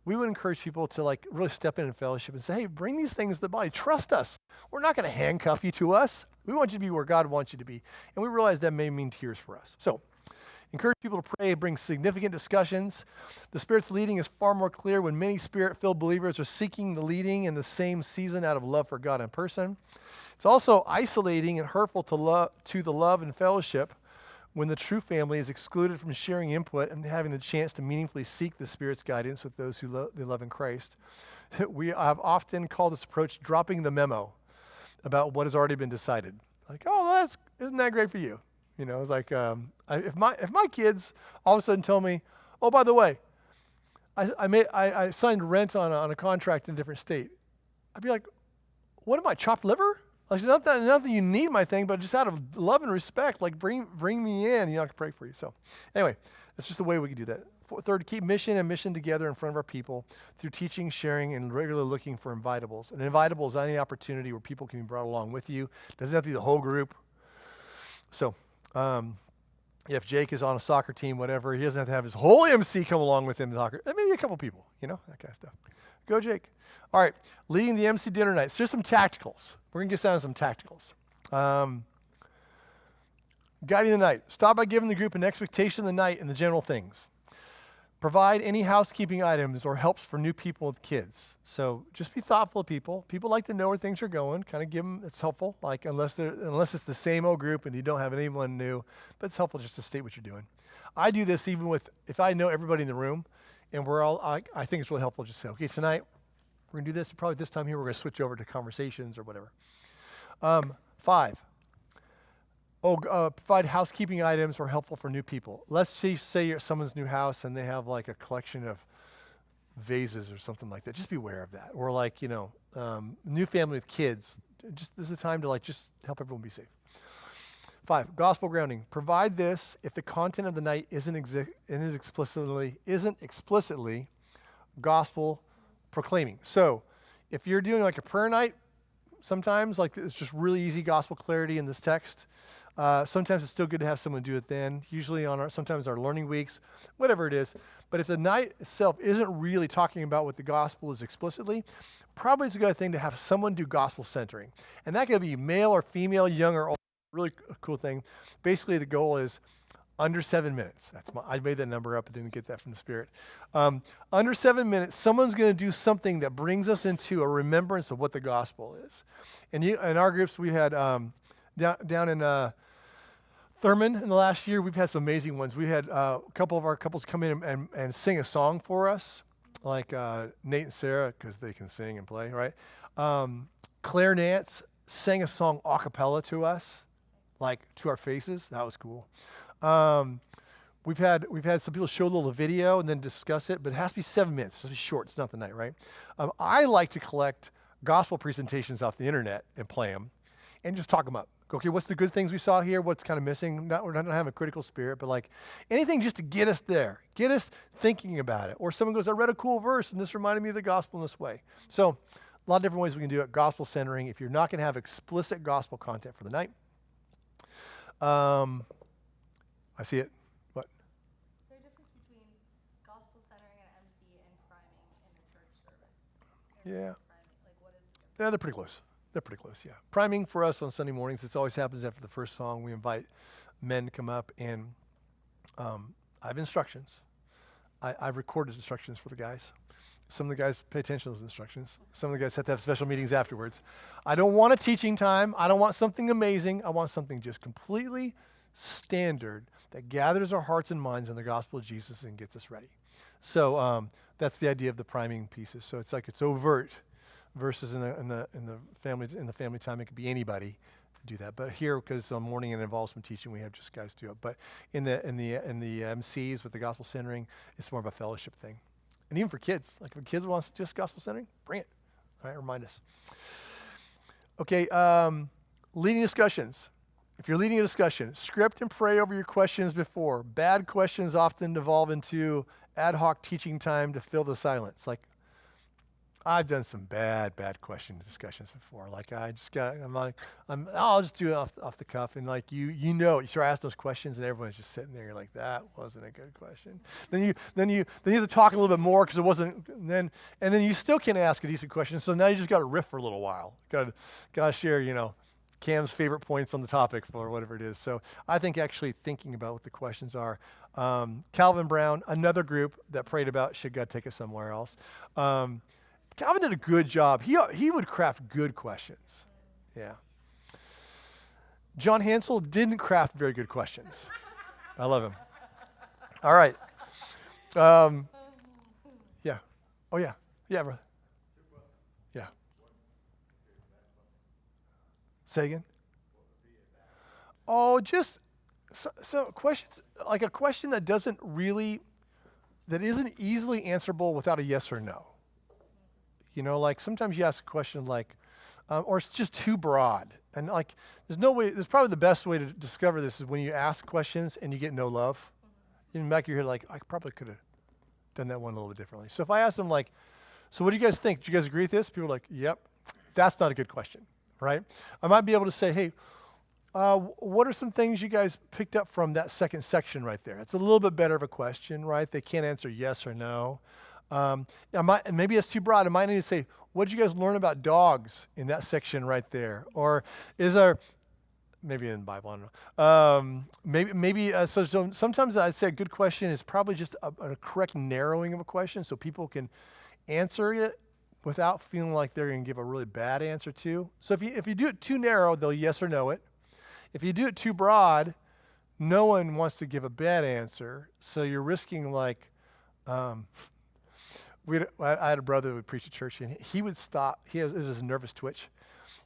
we would encourage people to like really step in fellowship and say, hey, bring these things to the body. Trust us. We're not going to handcuff you to us. We want you to be where God wants you to be. And we realize that may mean tears for us. So encourage people to pray, bring significant discussions. The Spirit's leading is far more clear when many Spirit-filled believers are seeking the leading in the same season out of love for God and person. It's also isolating and hurtful to the love and fellowship when the true family is excluded from sharing input and having the chance to meaningfully seek the Spirit's guidance with those who they love in Christ. We have often called this approach dropping the memo about what has already been decided. Like, oh, isn't that great for you? You know, it's like if my kids all of a sudden tell me, oh, by the way, I signed rent on a contract in a different state, I'd be like, what am I, chopped liver? Like, it's not that you need my thing, but just out of love and respect, like bring me in. You know, I can pray for you. So anyway, that's just the way we can do that. Third, keep mission and mission together in front of our people through teaching, sharing, and regularly looking for invitables. An invitable is any opportunity where people can be brought along with you. Doesn't have to be the whole group. So if Jake is on a soccer team, whatever, he doesn't have to have his whole MC come along with him to soccer. Maybe a couple people, you know, that kind of stuff. Go, Jake. All right, leading the MC dinner night. So here's some tacticals. We're going to get down to some tacticals. Guiding the night. Start by giving the group an expectation of the night and the general things. Provide any housekeeping items or helps for new people with kids. So just be thoughtful of people. People like to know where things are going. Kind of give them, it's helpful, like unless it's the same old group and you don't have anyone new, but it's helpful just to state what you're doing. I do this even with, if I know everybody in the room and we're all, I think it's really helpful to just say, okay, tonight we're going to do this. Probably this time here we're going to switch over to conversations or whatever. 5. Provide housekeeping items or helpful for new people. Let's say you're at someone's new house and they have like a collection of vases or something like that. Just be aware of that. Or like, you know, new family with kids. Just this is a time to like just help everyone be safe. 5, gospel grounding. Provide this if the content of the night isn't explicitly gospel proclaiming. So if you're doing like a prayer night, sometimes like it's just really easy gospel clarity in this text. Sometimes it's still good to have someone do it then, usually on sometimes our learning weeks, whatever it is. But if the night itself isn't really talking about what the gospel is explicitly, probably it's a good thing to have someone do gospel centering. And that could be male or female, young or old, really cool thing. Basically, the goal is under 7 minutes. I made that number up. I didn't get that from the Spirit. Under 7 minutes, someone's going to do something that brings us into a remembrance of what the gospel is. And in our groups, we had down in Thurman in the last year, we've had some amazing ones. We had a couple of our couples come in and sing a song for us, like Nate and Sarah, because they can sing and play, right? Claire Nance sang a song a cappella to us, like to our faces. That was cool. We've had some people show a little video and then discuss it, but it has to be 7 minutes. It's has to be short. It's not the night, right? I like to collect gospel presentations off the internet and play them and just talk them up. Okay, what's the good things we saw here? What's kind of missing? We're not having a critical spirit, but like anything just to get us there, get us thinking about it. Or someone goes, I read a cool verse and this reminded me of the gospel in this way. So a lot of different ways we can do it. Gospel centering. If you're not going to have explicit gospel content for the night, I see it. What? Is there a difference between gospel centering and MC and priming in the church service? Yeah. Priming, like what is the difference? Yeah, they're pretty close. They're pretty close, yeah. Priming for us on Sunday mornings, it always happens after the first song. We invite men to come up, and I have instructions. I've recorded instructions for the guys. Some of the guys pay attention to those instructions. Some of the guys have to have special meetings afterwards. I don't want a teaching time. I don't want something amazing. I want something just completely standard that gathers our hearts and minds in the gospel of Jesus and gets us ready. So that's the idea of the priming pieces. So it's like it's overt. Versus in the family time, it could be anybody to do that. But here, because the morning it involves some teaching, we have just guys do it. But in the MCs with the gospel centering, it's more of a fellowship thing. And even for kids, like if a kid wants just gospel centering, bring it. All right, remind us. Okay, leading discussions. If you're leading a discussion, script and pray over your questions before. Bad questions often devolve into ad hoc teaching time to fill the silence. Like, I've done some bad question discussions before. Like I'll just do it off the cuff, and like you start asking those questions, and everyone's just sitting there. You're like, that wasn't a good question. Then you have to talk a little bit more because it wasn't. And then you still can't ask a decent question. So now you just got to riff for a little while. Got to share, Cam's favorite points on the topic for whatever it is. So I think actually thinking about what the questions are. Calvin Brown, another group that prayed about should God take us somewhere else. Calvin did a good job. He would craft good questions. Yeah. John Hansel didn't craft very good questions. I love him. All right. Yeah. Oh, yeah. Yeah, brother. Yeah. Say again? Oh, just so questions, like a question that isn't easily answerable without a yes or no. Like sometimes you ask a question like, or it's just too broad. And like, there's probably the best way to discover this is when you ask questions and you get no love. In the back of your head, like, I probably could have done that one a little bit differently. So if I ask them like, so what do you guys think? Do you guys agree with this? People are like, yep. That's not a good question, right? I might be able to say, hey, what are some things you guys picked up from that second section right there? It's a little bit better of a question, right? They can't answer yes or no. Maybe it's too broad. I might need to say, what did you guys learn about dogs in that section right there? Or is there, maybe in the Bible, I don't know. So sometimes I'd say a good question is probably just a correct narrowing of a question so people can answer it without feeling like they're going to give a really bad answer to. So if you do it too narrow, they'll yes or no it. If you do it too broad, no one wants to give a bad answer. So you're risking like, I had a brother who would preach at church, and he would stop. It was a nervous twitch.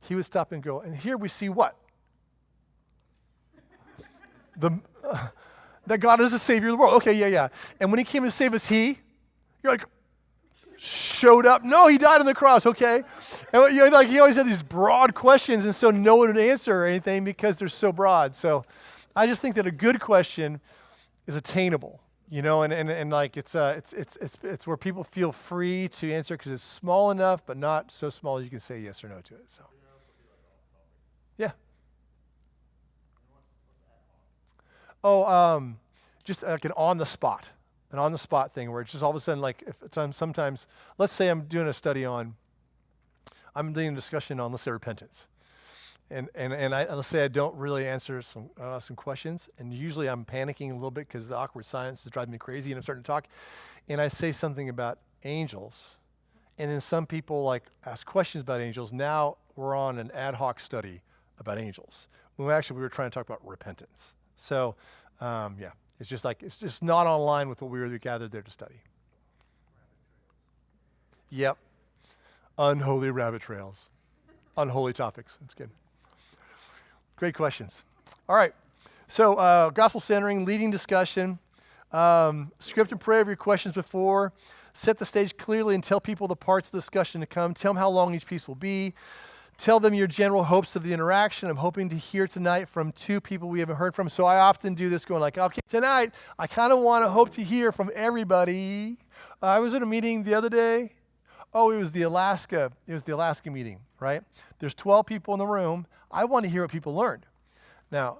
He would stop and go, and here we see what? That God is the Savior of the world. Okay, yeah. And when he came to save us, you're like, showed up. No, he died on the cross, okay? And like he always had these broad questions, and so no one would answer anything because they're so broad. So I just think that a good question is attainable. And like it's where people feel free to answer because it's small enough, but not so small you can say yes or no to it. So, yeah. Just like an on-the-spot thing where it's just all of a sudden, like, if it's sometimes, let's say I'm doing a discussion on, let's say, repentance. And let's say I don't really answer some questions, and usually I'm panicking a little bit because the awkward silence is driving me crazy, and I'm starting to talk, and I say something about angels, and then some people like ask questions about angels. Now we're on an ad hoc study about angels, when we were trying to talk about repentance. So, yeah, it's just not online with what we were gathered there to study. Yep, unholy rabbit trails, unholy topics. That's good. Great questions. All right. So, gospel centering, leading discussion, script and pray over your questions before, set the stage clearly and tell people the parts of the discussion to come, tell them how long each piece will be, tell them your general hopes of the interaction. I'm hoping to hear tonight from 2 people we haven't heard from. So I often do this going like, okay, tonight, I kind of want to hope to hear from everybody. I was at a meeting the other day. Oh, it was the Alaska meeting, right? There's 12 people in the room. I want to hear what people learned. Now,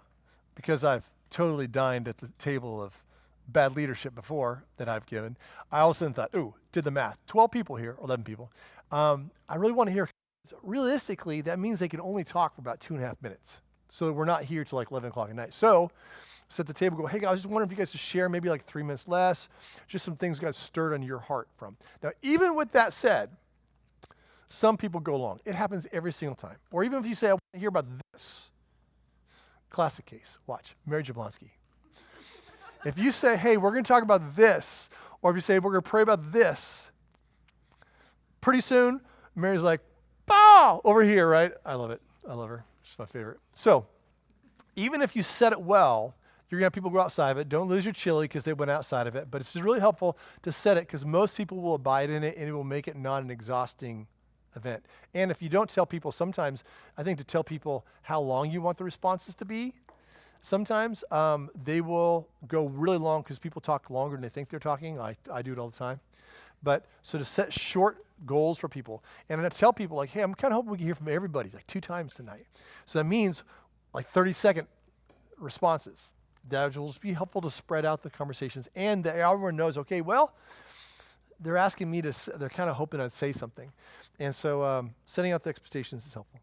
because I've totally dined at the table of bad leadership before that I've given, I all of a sudden thought, ooh, did the math. 12 people here, 11 people. I really want to hear. So realistically, that means they can only talk for about 2.5 minutes. So we're not here till like 11 o'clock at night. So sit at the table, go, hey guys, just wondering if you guys could share maybe like 3 minutes less, just some things got stirred on your heart from. Now, even with that said, some people go along. It happens every single time. Or even if you say, I want to hear about this. Classic case. Watch. Mary Jablonski. If you say, hey, we're going to talk about this, or if you say, we're going to pray about this, pretty soon, Mary's like, bow, over here, right? I love it. I love her. She's my favorite. So, even if you set it well, you're going to have people go outside of it. Don't lose your chili because they went outside of it. But it's really helpful to set it because most people will abide in it and it will make it not an exhausting event. And if you don't tell people, sometimes I think to tell people how long you want the responses to be, sometimes they will go really long because people talk longer than they think they're talking. I do it all the time. But so to set short goals for people and to tell people like, hey, I'm kind of hoping we can hear from everybody like 2 times tonight. So that means like 30-second responses. That will just be helpful to spread out the conversations and that everyone knows, okay, well, they're asking me they're kind of hoping I'd say something. And so setting out the expectations is helpful.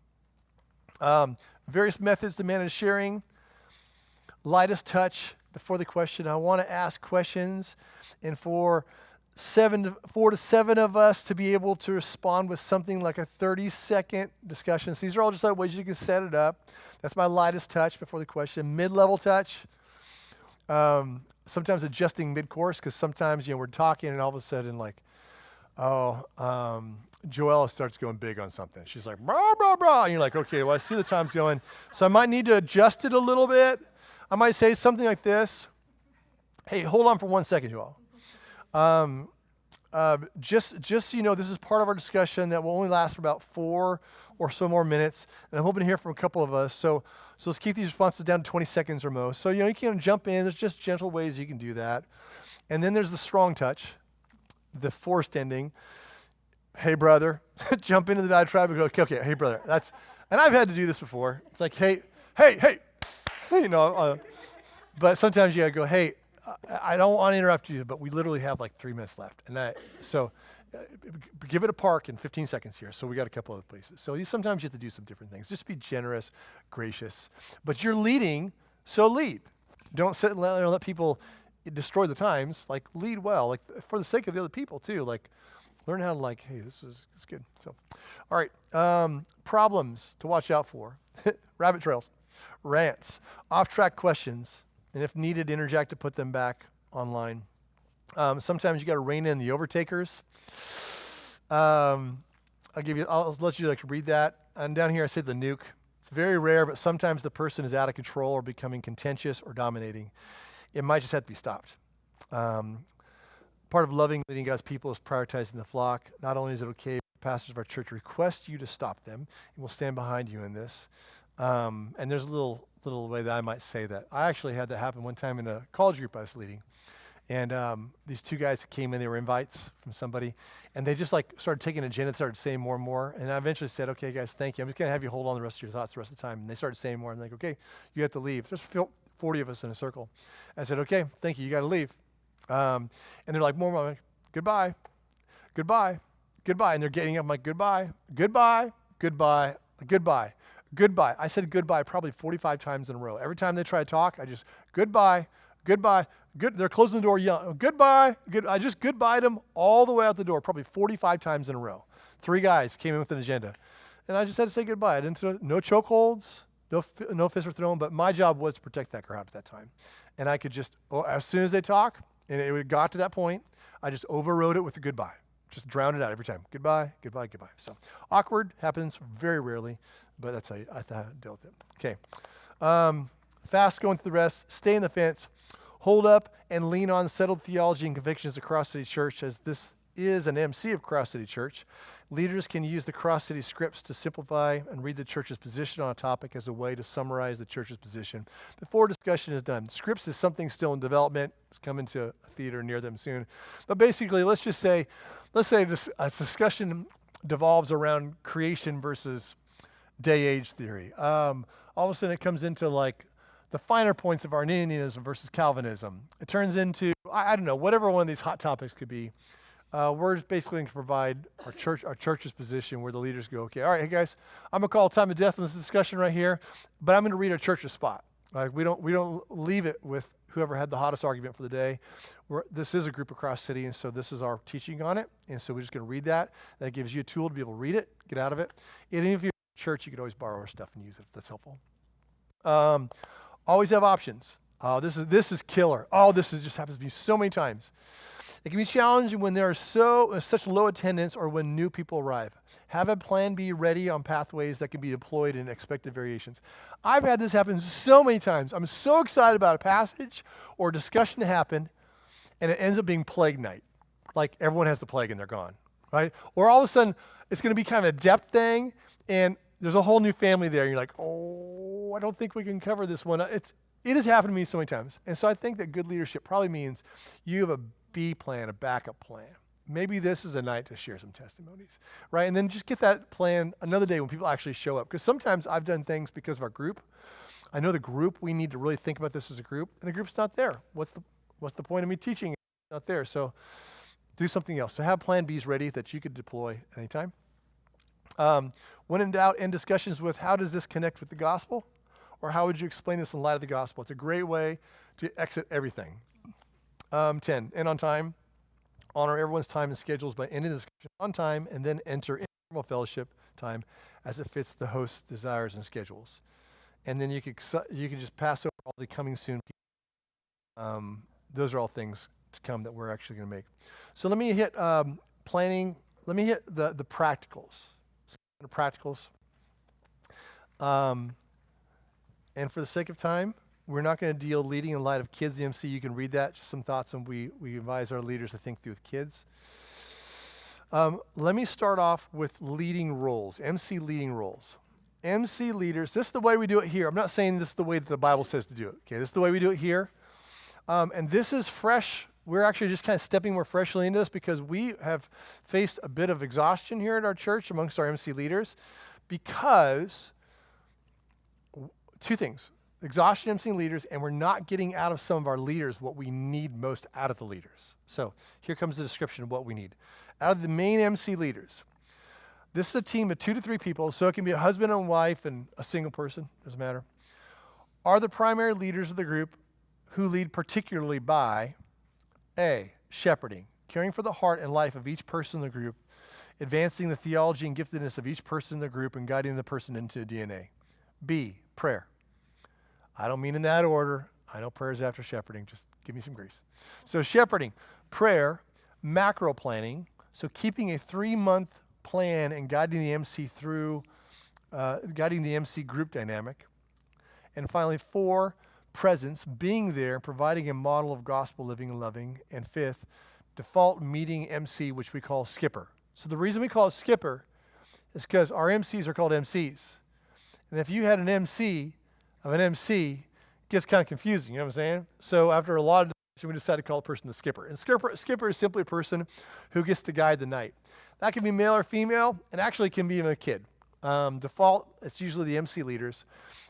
Various methods to manage sharing. Lightest touch before the question. I want to ask questions and for 4 to 7 of us to be able to respond with something like a 30-second discussion. So these are all just like ways you can set it up. That's my lightest touch before the question. Mid-level touch. Sometimes adjusting mid-course because sometimes we're talking and all of a sudden like, Joella starts going big on something. She's like, blah, blah, blah. And you're like, okay, well, I see the time's going. So I might need to adjust it a little bit. I might say something like this. Hey, hold on for 1 second, Joella. Just so you know, this is part of our discussion that will only last for about 4 or so more minutes. And I'm hoping to hear from a couple of us. So let's keep these responses down to 20 seconds or most. So, you can jump in. There's just gentle ways you can do that. And then there's the strong touch, the forced ending. Hey, brother, jump into the diatribe and go, okay, hey, brother. And I've had to do this before. It's like, hey, but sometimes you gotta go, hey, I don't want to interrupt you, but we literally have like 3 minutes left. And so give it a park in 15 seconds here. So we got a couple other places. So sometimes you have to do some different things. Just be generous, gracious. But you're leading, so lead. Don't sit and let people destroy the times. Like lead well, like for the sake of the other people too. Like learn how to like, hey, this is good. So, all right, problems to watch out for. Rabbit trails, rants, off-track questions, and if needed, interject to put them back online. Sometimes you got to rein in the overtakers. I'll let you read that. And down here I say the nuke. It's very rare, but sometimes the person is out of control or becoming contentious or dominating. It might just have to be stopped. Part of loving, leading God's people is prioritizing the flock. Not only is it okay, pastors of our church request you to stop them, and we'll stand behind you in this. And there's a little way that I might say that. I actually had that happen one time in a college group I was leading. And these 2 guys came in, they were invites from somebody, and they just started taking an agenda and started saying more and more. And I eventually said, okay, guys, thank you. I'm just going to have you hold on the rest of your thoughts the rest of the time. And they started saying more. I'm like, okay, you have to leave. Just 40 of us in a circle. I said, okay, thank you. You got to leave. And they're like, more, I'm like, goodbye, goodbye, goodbye. And they're getting up. I'm like, goodbye, goodbye, goodbye, goodbye, goodbye. I said goodbye probably 45 times in a row. Every time they try to talk, I just, goodbye, goodbye, good. They're closing the door, yelling, goodbye, good. I just goodbye them all the way out the door, probably 45 times in a row. 3 guys came in with an agenda. And I just had to say goodbye. I didn't, no chokeholds, no fists were thrown, but my job was to protect that crowd at that time. And I could just, as soon as they talk, and it got to that point, I just overrode it with a goodbye. Just drowned it out every time. Goodbye, goodbye, goodbye. So awkward happens very rarely, but that's how I dealt with it. Okay. Fast going through the rest. Stay in the fence. Hold up and lean on settled theology and convictions of Cross City Church, as this is an MC of Cross City Church. Leaders can use the Cross City scripts to simplify and read the church's position on a topic as a way to summarize the church's position before discussion is done. Scripts is something still in development. It's coming to a theater near them soon. But basically, let's say a discussion devolves around creation versus day-age theory. All of a sudden, it comes into like the finer points of Arminianism versus Calvinism. It turns into, I don't know, whatever one of these hot topics could be. We're just basically going to provide our church's position where the leaders go, okay, all right, hey guys, I'm going to call time of death in this discussion right here, but I'm going to read our church's spot. Like we don't leave it with whoever had the hottest argument for the day. This is a group across city, and so this is our teaching on it, and so we're just going to read that. That gives you a tool to be able to read it, get out of it. And if you're in church, you could always borrow our stuff and use it if that's helpful. Always have options. This is killer. This just happens to me so many times. It can be challenging when there are such low attendance or when new people arrive. Have a plan B ready on pathways that can be deployed in expected variations. I've had this happen so many times. I'm so excited about a passage or discussion to happen, and it ends up being plague night. Like everyone has the plague and they're gone, right? Or all of a sudden, it's going to be kind of a depth thing, and there's a whole new family there, and you're like, I don't think we can cover this one. It has happened to me so many times. And so I think that good leadership probably means you have a B plan, a backup plan. Maybe this is a night to share some testimonies, right? And then just get that plan another day when people actually show up. Because sometimes I've done things because of our group. I know the group, we need to really think about this as a group, and the group's not there. What's the point of me teaching? It's not there. So do something else. So have plan Bs ready that you could deploy anytime. When in doubt, end discussions with how does this connect with the gospel? Or how would you explain this in light of the gospel? It's a great way to exit everything. 10, end on time. Honor everyone's time and schedules by ending the discussion on time, and then enter informal fellowship time as it fits the host's desires and schedules. And then you could just pass over all the coming soon. Those are all things to come that we're actually going to make. So let me hit planning. Let me hit the practicals. The practicals. And for the sake of time, we're not going to deal leading in light of kids, the MC. You can read that, just some thoughts, and we advise our leaders to think through with kids. Let me start off with leading roles, MC leading roles. MC leaders, this is the way we do it here. I'm not saying this is the way that the Bible says to do it. Okay, this is the way we do it here. And this is fresh. We're actually just kind of stepping more freshly into this because we have faced a bit of exhaustion here at our church amongst our MC leaders because two things. Exhaustion MC leaders, and we're not getting out of some of our leaders what we need most out of the leaders. So here comes the description of what we need. Out of the main MC leaders, this is a team of 2 to 3 people, so it can be a husband and wife and a single person, doesn't matter, are the primary leaders of the group who lead particularly by A, shepherding, caring for the heart and life of each person in the group, advancing the theology and giftedness of each person in the group, and guiding the person into DNA. B, prayer. I don't mean in that order. I know prayer is after shepherding. Just give me some grace. So shepherding, prayer, macro planning. So keeping a 3-month plan and guiding the MC through, guiding the MC group dynamic. And finally, 4, presence, being there, providing a model of gospel living and loving. And 5th, default meeting MC, which we call skipper. So the reason we call it skipper is because our MCs are called MCs. And if you had an MC of an MC, it gets kind of confusing, you know what I'm saying? So after a lot of discussion, we decided to call the person the skipper. And skipper is simply a person who gets to guide the night. That can be male or female, and actually can be even a kid. Default, it's usually the MC leaders.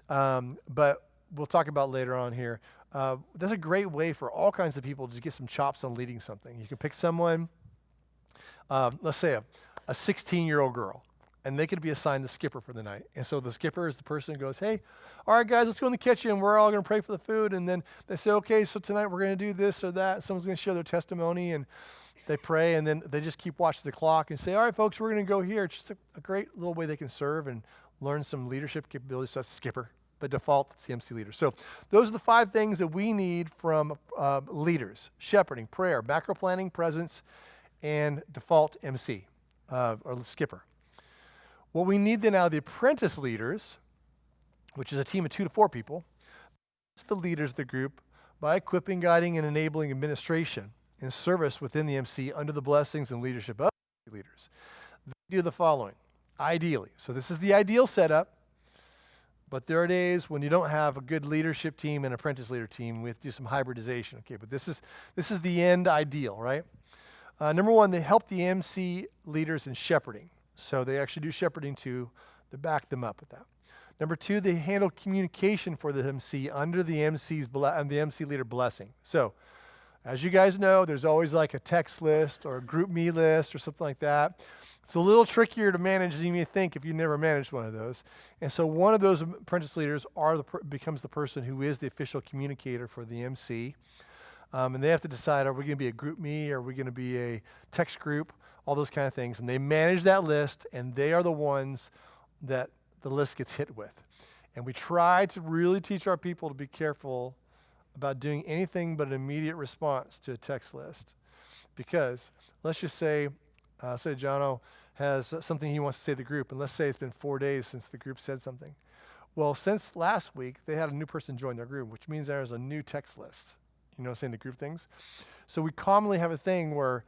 But we'll talk about later on here. That's a great way for all kinds of people to get some chops on leading something. You can pick someone, let's say a 16-year-old girl, and they could be assigned the skipper for the night. And so the skipper is the person who goes, hey, all right, guys, let's go in the kitchen. We're all going to pray for the food. And then they say, okay, so tonight we're going to do this or that. Someone's going to share their testimony, and they pray, and then they just keep watching the clock and say, all right, folks, we're going to go here. It's just a great little way they can serve and learn some leadership capabilities. So that's skipper. By default, it's the MC leader. So those are the 5 things that we need from leaders: shepherding, prayer, macro planning, presence, and default MC, or skipper. What we need then out of the apprentice leaders, which is a team of 2 to 4 people, is the leaders of the group by equipping, guiding, and enabling administration and service within the MC under the blessings and leadership of leaders. They do the following, ideally. So this is the ideal setup, but there are days when you don't have a good leadership team and apprentice leader team. We have to do some hybridization. Okay, but this is the end ideal, right? Number 1, they help the MC leaders in shepherding. So they actually do shepherding too. They back them up with that. Number 2, they handle communication for the MC under the the MC leader blessing. So, as you guys know, there's always like a text list or a group me list or something like that. It's a little trickier to manage than you may think if you never managed one of those. And so one of those apprentice leaders becomes the person who is the official communicator for the MC. And they have to decide, are we going to be a group me? Are we going to be a text group? All those kind of things. And they manage that list, and they are the ones that the list gets hit with. And we try to really teach our people to be careful about doing anything but an immediate response to a text list. Because let's just say Jono has something he wants to say to the group, and let's say it's been 4 days since the group said something. Well, since last week, they had a new person join their group, which means there's a new text list. You know, saying the group things. So we commonly have a thing where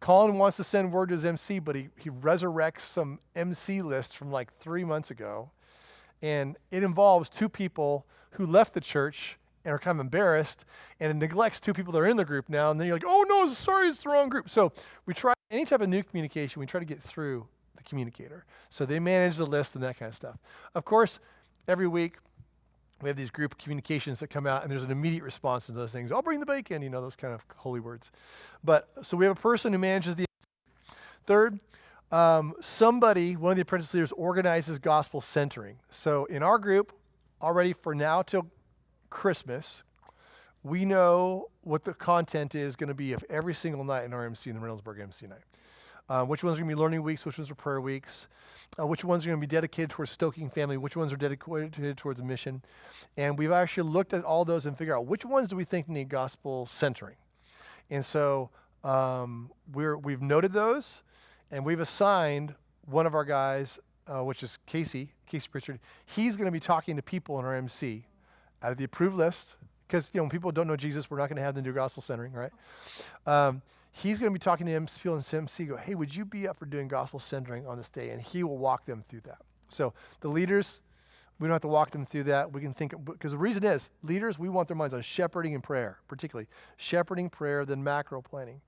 Colin wants to send word to his MC, but he resurrects some MC list from like 3 months ago. And it involves 2 people who left the church and are kind of embarrassed, and it neglects 2 people that are in the group now. And then you're like, oh no, sorry, it's the wrong group. So we try any type of new communication, we try to get through the communicator. So they manage the list and that kind of stuff. Of course, every week we have these group communications that come out, and there's an immediate response to those things. I'll bring the bacon, you know, those kind of holy words. But so we have a person who manages the. Third, one of the apprentice leaders organizes gospel centering. So in our group, already for now till Christmas, we know what the content is going to be of every single night in our MC, in the Reynoldsburg MC night. Which ones are going to be learning weeks, which ones are prayer weeks, which ones are going to be dedicated towards stoking family, which ones are dedicated towards a mission. And we've actually looked at all those and figured out which ones do we think need gospel centering. And so we've noted those, and we've assigned one of our guys, which is Casey Pritchard. He's going to be talking to people in our MC out of the approved list, because when people don't know Jesus, we're not going to have them do gospel centering, right? He's going to be talking to people in MC, go, hey, would you be up for doing gospel centering on this day? And he will walk them through that. So the leaders, we don't have to walk them through that. We can think, because the reason is, leaders, we want their minds on shepherding and prayer, particularly shepherding, prayer, then macro planning.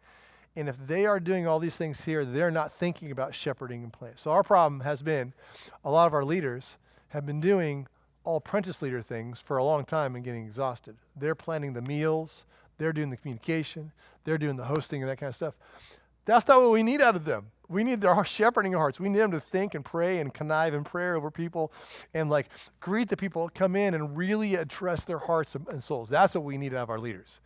And if they are doing all these things here, they're not thinking about shepherding and planning. So our problem has been, a lot of our leaders have been doing all apprentice leader things for a long time and getting exhausted. They're planning the meals, they're doing the communication, they're doing the hosting and that kind of stuff. That's not what we need out of them. We need their shepherding hearts. We need them to think and pray and connive in prayer over people and like greet the people, come in and really address their hearts and souls. That's what we need out of our leaders.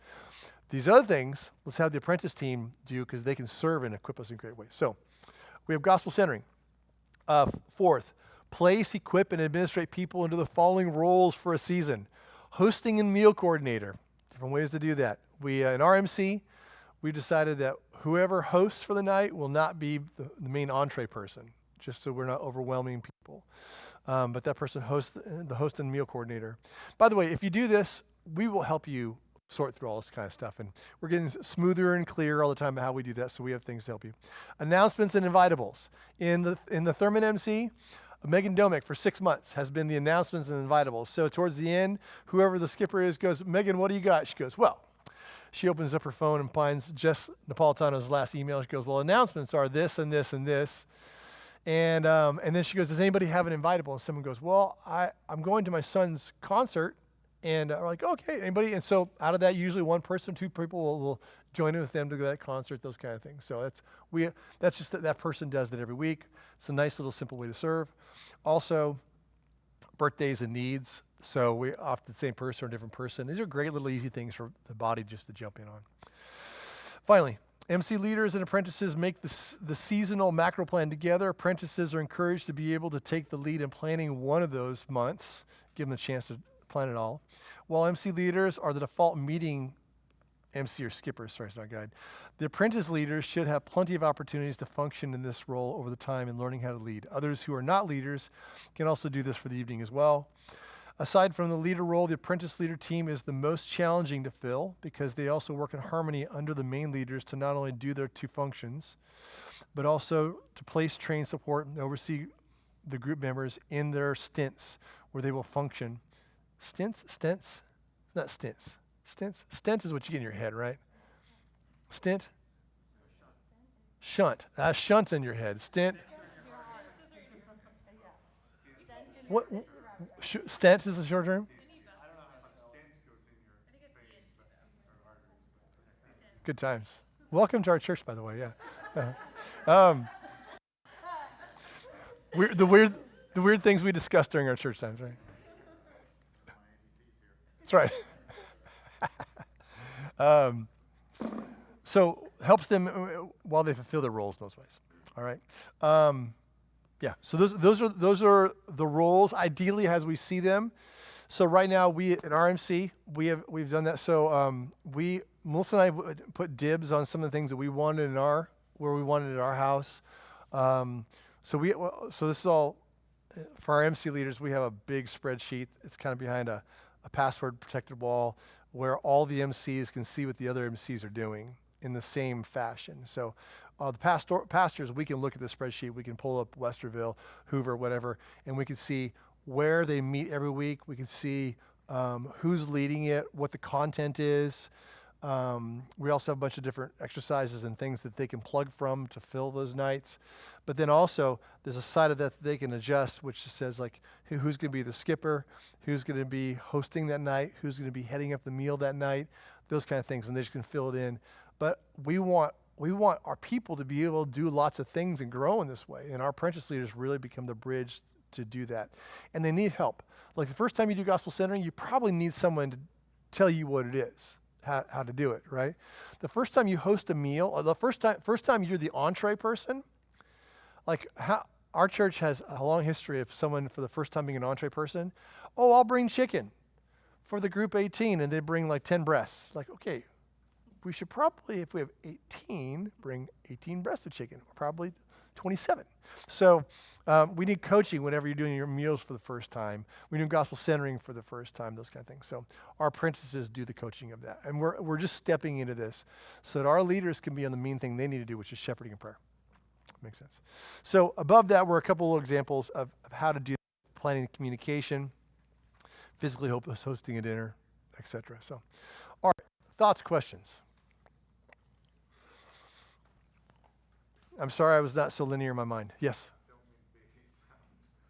These other things, let's have the apprentice team do, because they can serve and equip us in great ways. So we have gospel centering. Fourth, place, equip, and administrate people into the following roles for a season. Hosting and meal coordinator. Different ways to do that. In our MC, we decided that whoever hosts for the night will not be the main entree person, just so we're not overwhelming people. But that person hosts the host and meal coordinator. By the way, if you do this, we will help you sort through all this kind of stuff. And we're getting smoother and clearer all the time about how we do that, so we have things to help you. Announcements and invitables. In the Thurman MC, Megan Domek for 6 months has been the announcements and invitables. So towards the end, whoever the skipper is goes, Megan, what do you got? She goes, well, she opens up her phone and finds Jess Napolitano's last email. She goes, well, announcements are this and this and this. And then she goes, does anybody have an invitable? And someone goes, well, I'm going to my son's concert, And we're like, okay, anybody? And so out of that, usually one person, two people will join in with them to go to that concert, those kind of things. So that's just that person does that every week. It's a nice little simple way to serve. Also, birthdays and needs. So we often the same person or a different person. These are great little easy things for the body just to jump in on. Finally, MC leaders and apprentices make the seasonal macro plan together. Apprentices are encouraged to be able to take the lead in planning one of those months, give them a chance to plan it all. While MC leaders are the default meeting MC or skipper, sorry, it's not guide. The apprentice leaders should have plenty of opportunities to function in this role over the time in learning how to lead. Others who are not leaders can also do this for the evening as well. Aside from the leader role, the apprentice leader team is the most challenging to fill because they also work in harmony under the main leaders to not only do their two functions, but also to place, train, support, and oversee the group members in their stints where they will function. Stints? Not stints. Stints? Stent is what you get in your head, right? Stint? Shunt. Shunt's in your head. Stint. What? Stent is the short term? Good times. Welcome to our church, by the way. Yeah. The weird things we discussed during our church times, right? That's right. So helps them while they fulfill their roles in those ways. All right. Yeah. So those are the roles ideally as we see them. So right now we at RMC we've done that. So Melissa and I put dibs on some of the things that we wanted where we wanted at our house. So this is all for our MC leaders. We have a big spreadsheet. It's kind of behind a password protected wall where all the MCs can see what the other MCs are doing in the same fashion. So the pastors, we can look at the spreadsheet. We can pull up Westerville, Hoover, whatever, and we can see where they meet every week. We can see who's leading it, what the content is. We also have a bunch of different exercises and things that they can plug from to fill those nights. But then also there's a side of that they can adjust, which says like who's going to be the skipper, who's going to be hosting that night, who's going to be heading up the meal that night, those kind of things, and they just can fill it in. But we want our people to be able to do lots of things and grow in this way, and our apprentice leaders really become the bridge to do that. And they need help. Like the first time you do gospel centering, you probably need someone to tell you what it is. How to do it, right? The first time you host a meal, or the first time you're the entree person, like our church has a long history of someone for the first time being an entree person. Oh, I'll bring chicken for the group 18, and they bring like 10 breasts. Like, okay, we should probably, if we have 18, bring 18 breasts of chicken, or probably 27. So we need coaching whenever you're doing your meals for the first time. We do gospel centering for the first time, those kind of things. So our apprentices do the coaching of that. And we're just stepping into this so that our leaders can be on the main thing they need to do, which is shepherding and prayer. Makes sense. So above that were a couple of examples of how to do planning communication, physically hosting a dinner, etc. So, all right, thoughts, questions? I'm sorry I was not so linear in my mind. Yes? Don't mean to be sound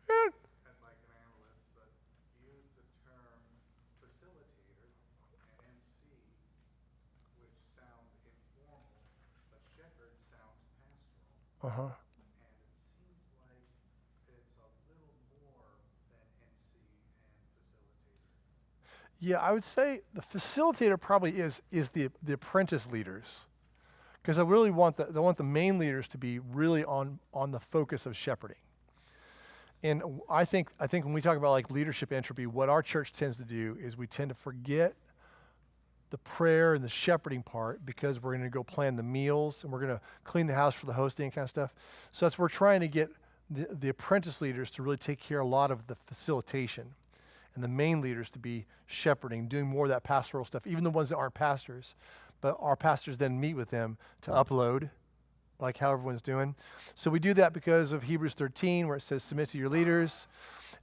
and like an analyst, but use the term facilitator and MC, which sound informal, but shepherd sounds pastoral. Uh-huh. And it seems like it's a little more than MC and facilitator. Yeah, I would say the facilitator probably is the apprentice leaders. Because I really want the main leaders to be really on the focus of shepherding. And I think when we talk about like leadership entropy, what our church tends to do is we tend to forget the prayer and the shepherding part because we're going to go plan the meals and we're going to clean the house for the hosting and kind of stuff. So that's we're trying to get the apprentice leaders to really take care of a lot of the facilitation and the main leaders to be shepherding, doing more of that pastoral stuff, even the ones that aren't pastors. But our pastors then meet with them to upload, like how everyone's doing. So we do that because of Hebrews 13, where it says, submit to your leaders.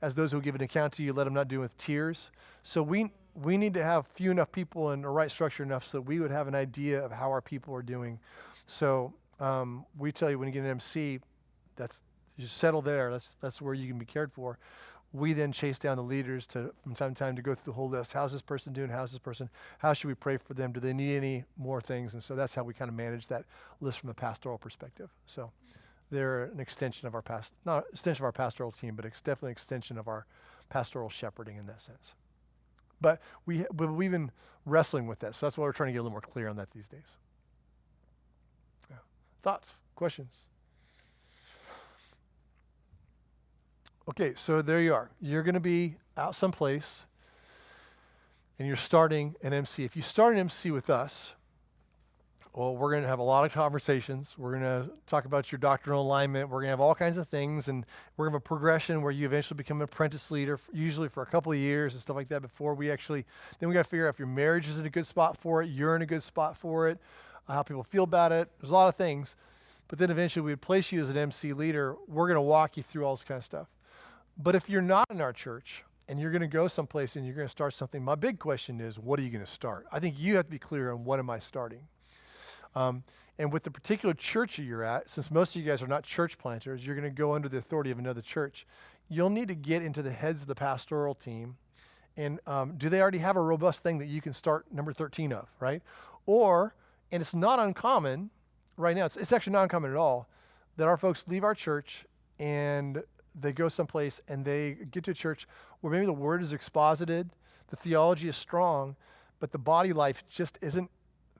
As those who give an account to you, let them not do it with tears. So we need to have few enough people and the right structure enough so that we would have an idea of how our people are doing. So we tell you when you get an MC, you settle there. That's where you can be cared for. we then chase down the leaders from time to time to go through the whole list. How's this person doing? How's this person? How should we pray for them? Do they need any more things? And so that's how we kind of manage that list from a pastoral perspective. So they're an extension of our not extension of our pastoral team, but it's definitely an extension of our pastoral shepherding in that sense. But we've been wrestling with that. So that's why we're trying to get a little more clear on that these days. Yeah. Thoughts? Questions? Okay, so there you are. You're going to be out someplace, and you're starting an MC. If you start an MC with us, well, we're going to have a lot of conversations. We're going to talk about your doctrinal alignment. We're going to have all kinds of things, and we're going to have a progression where you eventually become an apprentice leader, usually for a couple of years and stuff like that before we actually, then we got to figure out if your marriage is in a good spot for it, you're in a good spot for it, how people feel about it. There's a lot of things. But then eventually we would place you as an MC leader. We're going to walk you through all this kind of stuff. But if you're not in our church and you're going to go someplace and you're going to start something, my big question is, what are you going to start? I think you have to be clear on what am I starting. And with the particular church that you're at, since most of you guys are not church planters, you're going to go under the authority of another church. You'll need to get into the heads of the pastoral team. And do they already have a robust thing that you can start number 13 of, right? Or, and it's not uncommon right now, it's actually not uncommon at all, that our folks leave our church and they go someplace and they get to a church where maybe the word is exposited, the theology is strong, but the body life just isn't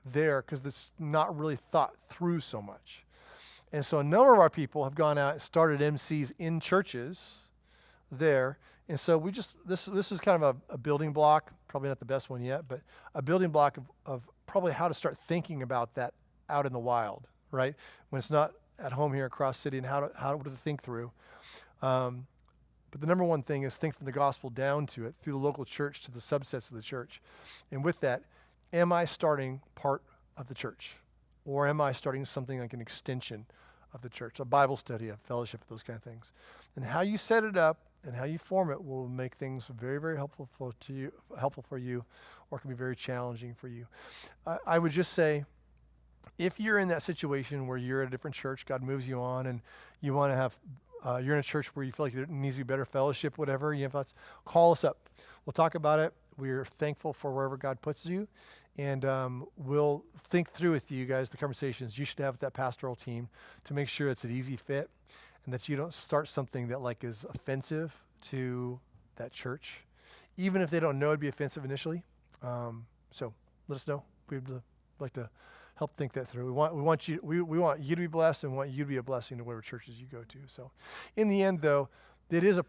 there because it's not really thought through so much. And so a number of our people have gone out and started MCs in churches there. And so we just, this is kind of a building block, probably not the best one yet, but a building block of probably how to start thinking about that out in the wild, right? When it's not at home here across city, and how to think through. But the number one thing is think from the gospel down to it, through the local church to the subsets of the church. And with that, am I starting part of the church? Or am I starting something like an extension of the church, a Bible study, a fellowship, those kind of things? And how you set it up and how you form it will make things very, very helpful for you, or it can be very challenging for you. I would just say, if you're in that situation where you're at a different church, God moves you on, and you want to have, you're in a church where you feel like there needs to be better fellowship, whatever, you have thoughts, call us up. We'll talk about it. We're thankful for wherever God puts you, and we'll think through with you guys the conversations you should have with that pastoral team to make sure it's an easy fit, and that you don't start something that like is offensive to that church, even if they don't know it'd be offensive initially. So let us know. We'd like to help think that through. We want you to be blessed, and we want you to be a blessing to whatever churches you go to. So, in the end, though, it is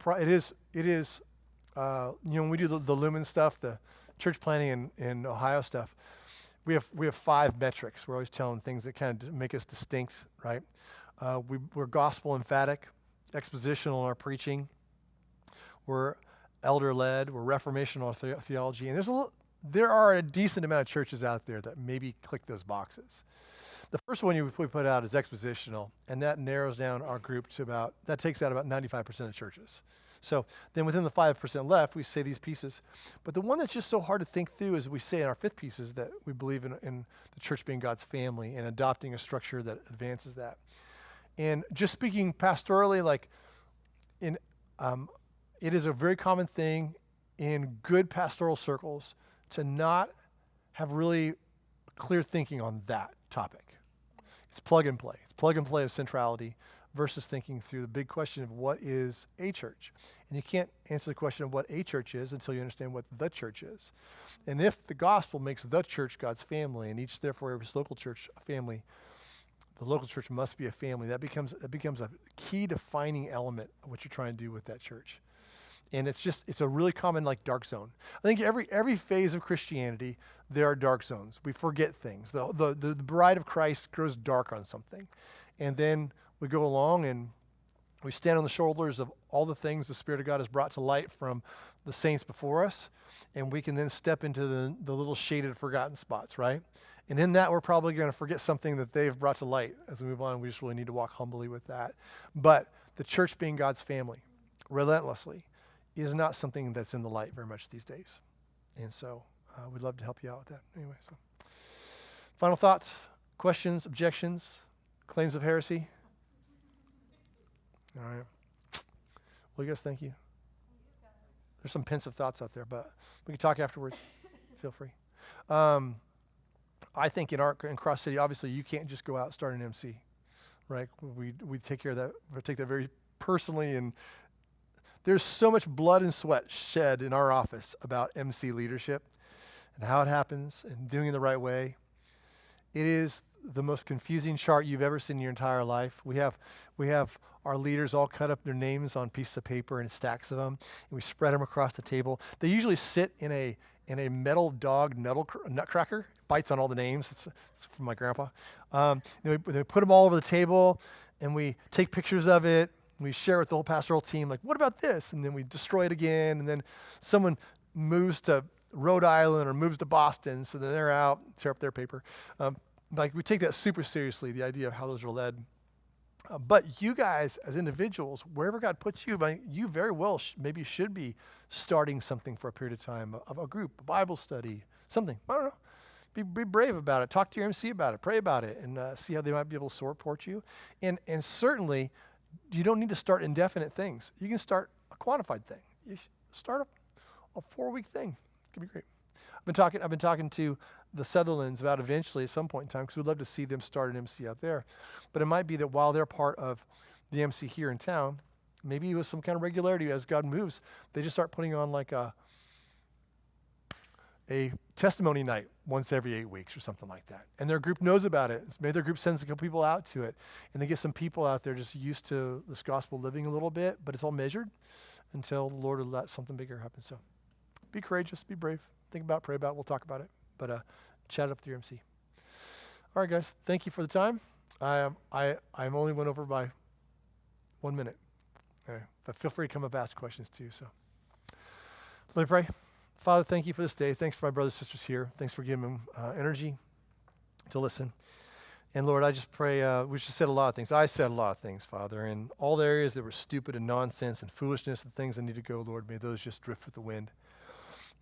when we do the Lumen stuff, the church planning in Ohio stuff, we have 5 metrics. We're always telling things that kind of make us distinct, right? We're gospel emphatic, expositional in our preaching. We're elder led. We're reformational theology, and there are a decent amount of churches out there that maybe click those boxes. The first one we put out is expositional, and that narrows down our group to that takes out about 95% of churches. So then within the 5% left, we say these pieces. But the one that's just so hard to think through is we say in our 5th piece is that we believe in the church being God's family and adopting a structure that advances that. And just speaking pastorally, it is a very common thing in good pastoral circles to not have really clear thinking on that topic. It's plug and play. It's plug and play of centrality versus thinking through the big question of what is a church. And you can't answer the question of what a church is until you understand what the church is. And if the gospel makes the church God's family, and each, therefore, every local church a family, the local church must be a family. That becomes a key defining element of what you're trying to do with that church. And it's a really common dark zone. I think every phase of Christianity, there are dark zones. We forget things. The bride of Christ grows dark on something. And then we go along and we stand on the shoulders of all the things the Spirit of God has brought to light from the saints before us. And we can then step into the little shaded, forgotten spots, right? And in that, we're probably going to forget something that they've brought to light. As we move on, we just really need to walk humbly with that. But the church being God's family, relentlessly, is not something that's in the light very much these days. And so we'd love to help you out with that. Anyway, so final thoughts, questions, objections, claims of heresy? All right. Well, you guys, thank you. There's some pensive thoughts out there, but we can talk afterwards. Feel free. I think in Cross City, obviously, you can't just go out and start an MC, right? We take care of that. We take that very personally, and there's so much blood and sweat shed in our office about MC leadership and how it happens and doing it the right way. It is the most confusing chart you've ever seen in your entire life. We have our leaders all cut up their names on pieces of paper and stacks of them, and we spread them across the table. They usually sit in a metal dog nutcracker. Bites on all the names. It's from my grandpa. Then we put them all over the table, and we take pictures of it. We share it with the whole pastoral team, like, what about this? And then we destroy it again, and then someone moves to Rhode Island or moves to Boston, so then they're out, tear up their paper. Like, we take that super seriously, the idea of how those are led. But you guys, as individuals, wherever God puts you, you very well maybe should be starting something for a period of time, a group, a Bible study, something. I don't know. Be brave about it. Talk to your MC about it. Pray about it, and see how they might be able to support you. And certainly, you don't need to start indefinite things. You can start a quantified thing. You start a 4-week thing. It could be great. I've been talking to the Sutherlands about eventually at some point in time, because we'd love to see them start an MC out there. But it might be that while they're part of the MC here in town, maybe with some kind of regularity as God moves, they just start putting on like a testimony night once every 8 weeks or something like that. And their group knows about it. Maybe their group sends a couple people out to it, and they get some people out there just used to this gospel living a little bit, but it's all measured until the Lord will let something bigger happen. So be courageous, be brave, think about it, pray about it, we'll talk about it, but chat it up with your MC. All right, guys, thank you for the time. I only went over by 1 minute, but feel free to come up and ask questions too. So let me pray. Father, thank you for this day. Thanks for my brothers and sisters here. Thanks for giving them energy to listen. And Lord, I just pray, we just said a lot of things. I said a lot of things, Father, and all the areas that were stupid and nonsense and foolishness and things that need to go, Lord, may those just drift with the wind.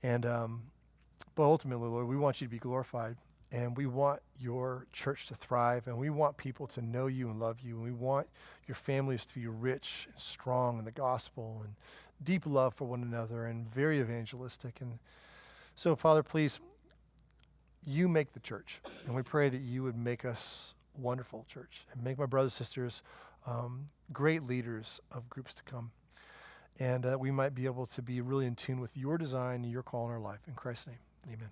And but ultimately, Lord, we want you to be glorified, and we want your church to thrive, and we want people to know you and love you, and we want your families to be rich and strong in the gospel and deep love for one another and very evangelistic. And so, Father, please, you make the church, and we pray that you would make us wonderful church and make my brothers and sisters great leaders of groups to come, and we might be able to be really in tune with your design and your call in our life. In Christ's name, amen.